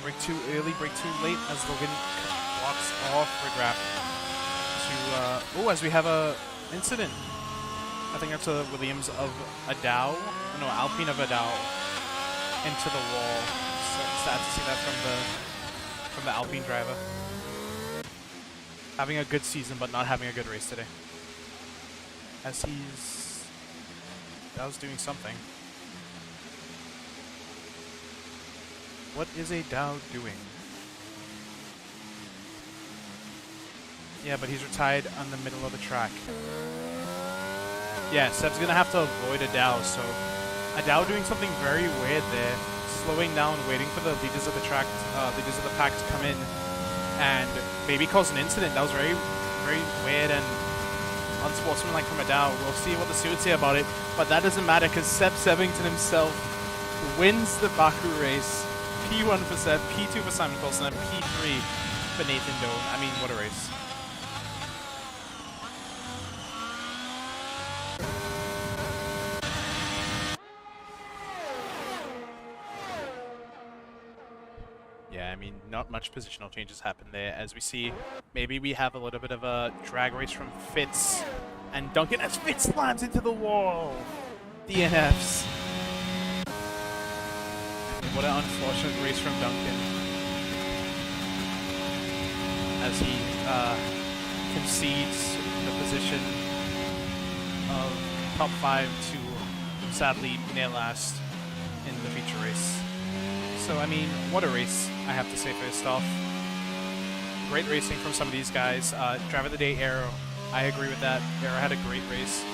break too early, break too late, as Logan walks off Rigraff. To as we have a incident. I think that's a Williams of Adao. No, Alpine of Adao into the wall. So sad to see that from the Alpine driver. Having a good season, but not having a good race today. As Dao's doing something. What is a Dao doing? Yeah, but he's retired on the middle of the track. Yeah, Seb's going to have to avoid Adao, so Adao doing something very weird there. Slowing down, waiting for the leaders of the track, leaders of the pack to come in, and maybe cause an incident. That was very, very weird and unsportsmanlike from Adao. We'll see what the stewards say about it, but that doesn't matter because Seb Sevington himself wins the Baku race. P1 for Seb, P2 for Simon Coulson, and P3 But Nathan Doe, I mean, what a race. Yeah, I mean, not much positional changes happened there. As we see, maybe we have a little bit of a drag race from Fitz and Duncan as Fitz slams into the wall. DNFs. What an unfortunate race from Duncan. As he concedes the position of top 5 to sadly near last in the feature race. So, I mean, what a race, I have to say first off. Great racing from some of these guys. Driver of the Day, Arrow. I agree with that. Arrow had a great race.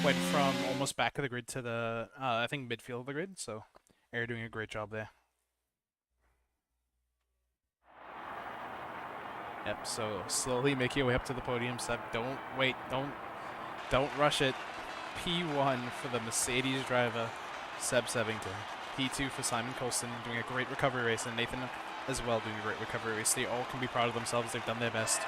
Went from almost back of the grid to the, I think, midfield of the grid. So, Arrow doing a great job there. Yep, so slowly making your way up to the podium. Seb, don't wait. Don't rush it. P1 for the Mercedes driver, Seb Sevington. P2 for Simon Colston, doing a great recovery race, and Nathan as well doing a great recovery race. They all can be proud of themselves. They've done their best.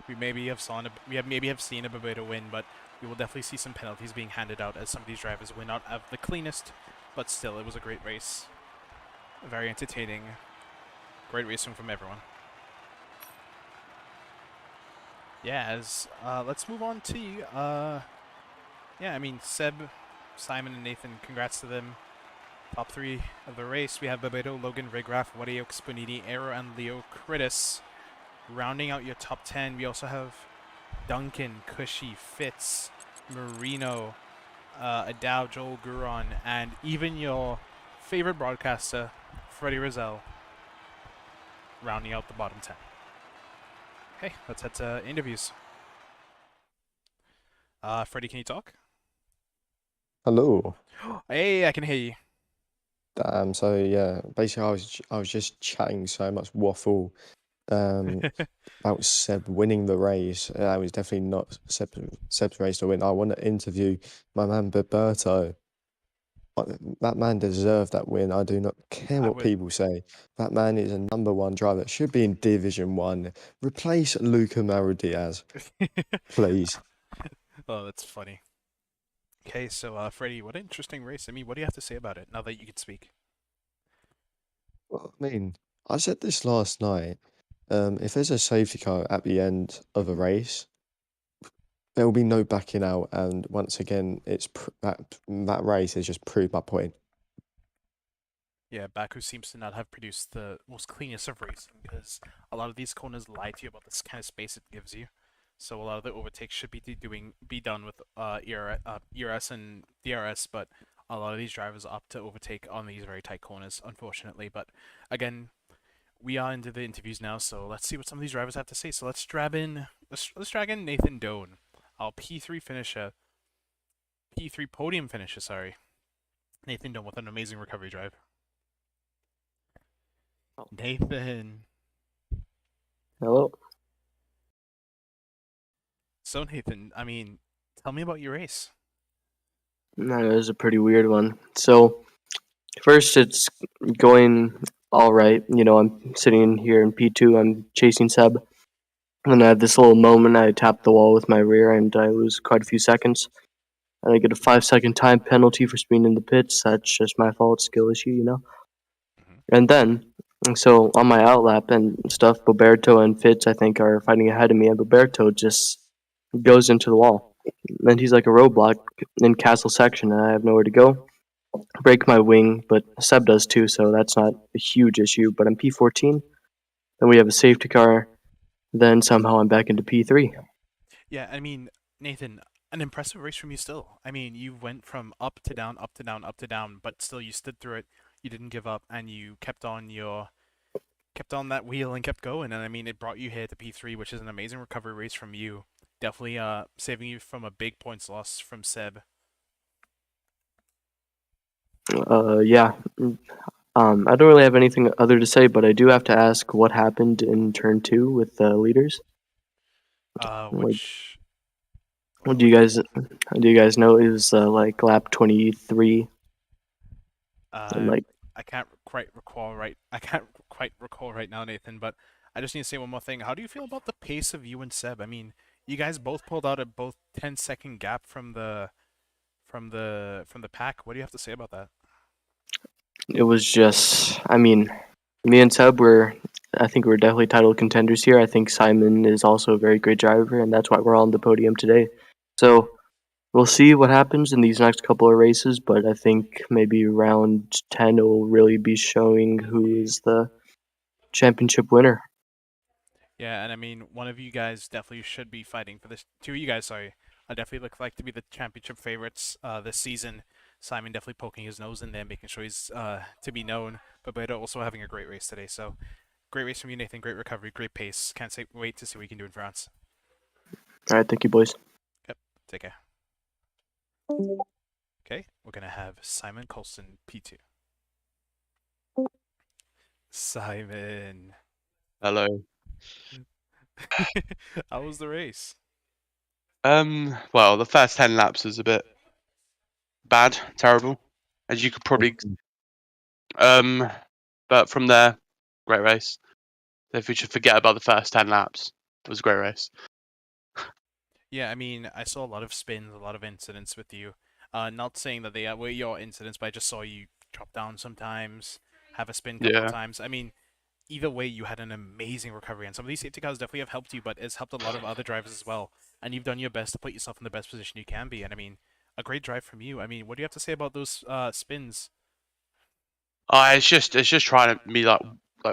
We maybe have seen a Babetta win, but we will definitely see some penalties being handed out as some of these drivers were not of the cleanest, but still, it was a great race. Very entertaining. Great racing from everyone. Yeah, as let's move on to yeah, I mean, Seb, Simon, and Nathan, congrats to them. Top 3 of the race, we have Bebeto, Logan, Rigraff, Wadeo, Spuniti, Aero, and Leo Critis. Rounding out your top 10, we also have Duncan, Cushy, Fitz, Marino, Adao, Joel, Guron, and even your favorite broadcaster, Freddie Rizal, rounding out the bottom 10. Okay, let's head to interviews. Freddie, can you talk? Hello. Hey, I can hear you. So yeah, basically I was just chatting so much waffle about Seb winning the race. That was definitely not Seb's race to win. I want to interview my man Berberto. That man deserved that win. I do not care what people say. That man is a #1 driver. Should be in Division 1. Replace Luca Maradiaz, please. Oh, that's funny. Okay, so Freddie, what an interesting race. I mean, what do you have to say about it now that you can speak? Well, I mean, I said this last night. If there's a safety car at the end of a race, there will be no backing out, and once again, that race has just proved my point. Yeah, Baku seems to not have produced the most cleanest of racing because a lot of these corners lie to you about this kind of space it gives you. So a lot of the overtakes should be done with ERS and DRS, but a lot of these drivers opt to overtake on these very tight corners, unfortunately. But again, we are into the interviews now, so let's see what some of these drivers have to say. So let's drag in Nathan Doan, our P3 finisher, P3 podium finisher. Sorry, Nathan Doan with an amazing recovery drive. Nathan. Hello. So Nathan, I mean, tell me about your race. That was a pretty weird one. So, first, it's going all right. You know, I'm sitting here in P2. I'm chasing Seb. And I have this little moment. I tap the wall with my rear and I lose quite a few seconds. And I get a 5-second time penalty for speeding in the pits. That's just my fault, skill issue, you know? And then, so on my outlap and stuff, Boberto and Fitz, I think, are fighting ahead of me. And Boberto just goes into the wall. And he's like a roadblock in Castle section, and I have nowhere to go. Break my wing, but Seb does too, so that's not a huge issue. But I'm P14, then we have a safety car, then somehow I'm back into P3. Yeah, I mean, Nathan, an impressive race from you still. I mean, you went from up to down, up to down, up to down, but still you stood through it. You didn't give up, and you kept on that wheel and kept going. And I mean, it brought you here to P3, which is an amazing recovery race from you. Definitely saving you from a big points loss from Seb. Yeah. I don't really have anything other to say, but I do have to ask what happened in turn 2 with the leaders. Which do you guys know? It was like lap 23. And like, I can't quite recall right now, Nathan, but I just need to say one more thing. How do you feel about the pace of you and Seb? I mean, you guys both pulled out a both 10-second gap from the pack. What do you have to say about that? it was just, I mean, me and Seb were, I think we're definitely title contenders here. I think Simon is also a very great driver, and that's why we're on the podium today. So we'll see what happens in these next couple of races, but I think maybe round 10 will really be showing who is the championship winner. Yeah, and I mean, one of you guys definitely should be fighting for this. Two of you guys, sorry, definitely look like to be the championship favorites this season. Simon definitely poking his nose in there, making sure he's to be known. But Beto also having a great race today. So great race from you, Nathan. Great recovery, great pace. Wait to see what we can do in France. All right, thank you, boys. Yep, take care. Okay, we're gonna have Simon Colson P2. Simon. Hello. How was the race? Well, the first 10 laps was a bit bad, terrible, as you could probably. But from there, great race. If we should forget about the first 10 laps, it was a great race. Yeah, I mean, I saw a lot of spins, a lot of incidents with you. Not saying that they were your incidents, but I just saw you drop down sometimes, have a spin a couple of Yeah. times. I mean, either way, you had an amazing recovery, and some of these safety cars definitely have helped you, but it's helped a lot of other drivers as well. And you've done your best to put yourself in the best position you can be. And I mean, a great drive from you. I mean, what do you have to say about those spins? It's just trying to be like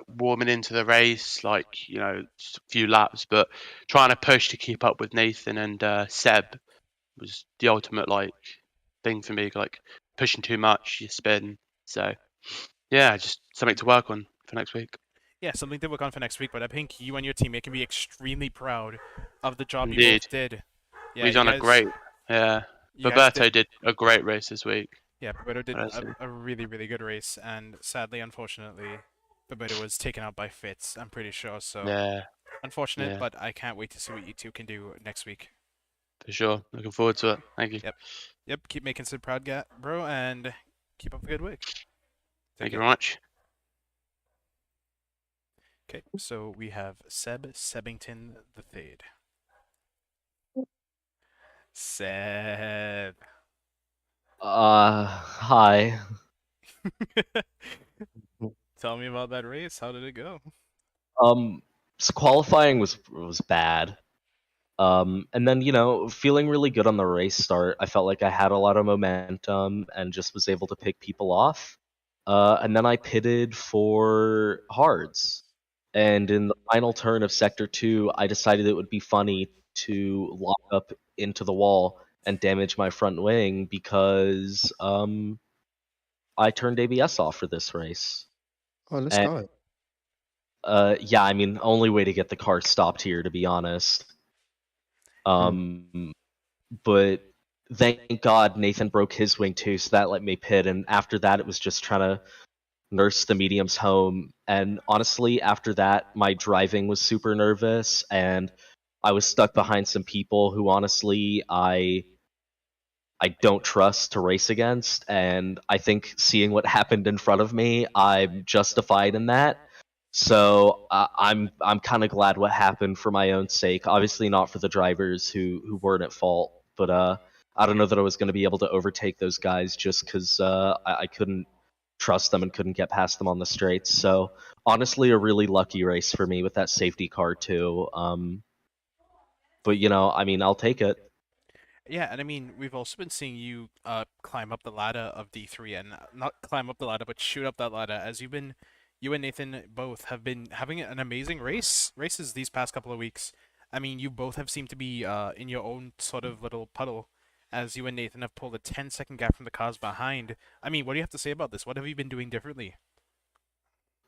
warming into the race, like just a few laps, but trying to push to keep up with Nathan and Seb was the ultimate like thing for me. Like pushing too much, you spin. So yeah, just something to work on for next week. Yeah, something to work on for next week, but I think you and your teammate can be extremely proud of the job you Indeed, both did. Yeah, we've done a great. Yeah, you guys did. Roberto did a great race this week. Yeah, Bebeto did Honestly. a really, really good race, and sadly, unfortunately, Bebeto was taken out by Fitz, I'm pretty sure, so Yeah, unfortunate, yeah, but I can't wait to see what you two can do next week. for sure. Looking forward to it. Thank you. Yep. Yep, keep making Sid proud, bro, and keep up the good work. Thank Take you care. very much. Okay, so we have Sebington the Third. Seb. Hi. Tell me about that race. How did it go? So qualifying was bad. And then feeling really good on the race start. I felt like I had a lot of momentum and just was able to pick people off. And then I pitted for hards. And in the final turn of Sector 2, I decided it would be funny to lock up into the wall and damage my front wing because I turned ABS off for this race. Oh, let's And go. yeah, I mean, only way to get the car stopped here, to be honest. But thank God Nathan broke his wing too, so that let me pit. And after that, it was just trying to nurse the mediums home. And honestly, after that, my driving was super nervous, and I was stuck behind some people who honestly I don't trust to race against. And I think seeing what happened in front of me, I'm justified in that. So I'm kind of glad what happened for my own sake. Obviously not for the drivers who weren't at fault, but I don't know that I was going to be able to overtake those guys just because I couldn't trust them and couldn't get past them on the straights. So honestly, a really lucky race for me with that safety car too. But I mean, I'll take it. Yeah, and I mean, we've also been seeing you climb up the ladder of D3, and not climb up the ladder, but shoot up that ladder, as you and Nathan both have been having an amazing races these past couple of weeks. I mean, you both have seemed to be in your own sort of little puddle, as you and Nathan have pulled a 10-second gap from the cars behind. I mean, what do you have to say about this? What have you been doing differently?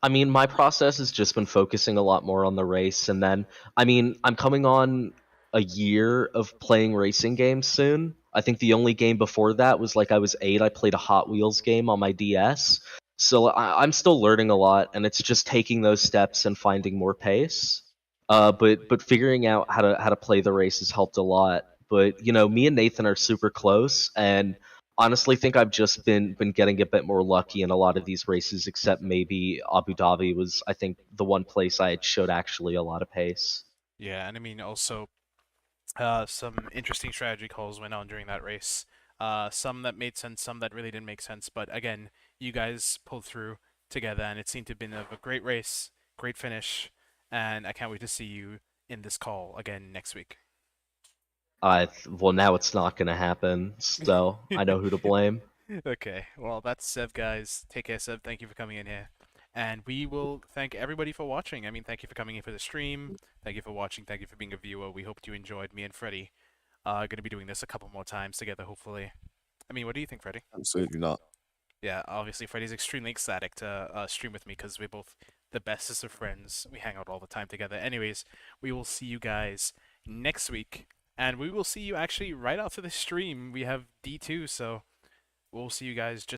I mean, my process has just been focusing a lot more on the race, and then, I mean, I'm coming on a year of playing racing games soon. I think the only game before that was like I was 8. I played a Hot Wheels game on my DS, so I'm still learning a lot, and it's just taking those steps and finding more pace. But figuring out how to play the race has helped a lot. But me and Nathan are super close, and honestly think I've just been getting a bit more lucky in a lot of these races, except maybe Abu Dhabi was, I think, the one place I showed actually a lot of pace. Yeah, and I mean also some interesting strategy calls went on during that race. Some that made sense, some that really didn't make sense. But again, you guys pulled through together, and it seemed to have been a great race, great finish, and I can't wait to see you in this call again next week. Well, now it's not going to happen, so I know who to blame. Okay, well, that's Sev, guys. Take care, Sev. Thank you for coming in here. And we will thank everybody for watching. I mean, thank you for coming in for the stream. Thank you for watching. Thank you for being a viewer. We hope you enjoyed. Me and Freddie are going to be doing this a couple more times together, hopefully. I mean, what do you think, Freddie? Absolutely not. Yeah, obviously, Freddie's extremely ecstatic to stream with me because we're both the bestest of friends. We hang out all the time together. Anyways, we will see you guys next week. And we will see you actually right after the stream. We have D2, so we'll see you guys just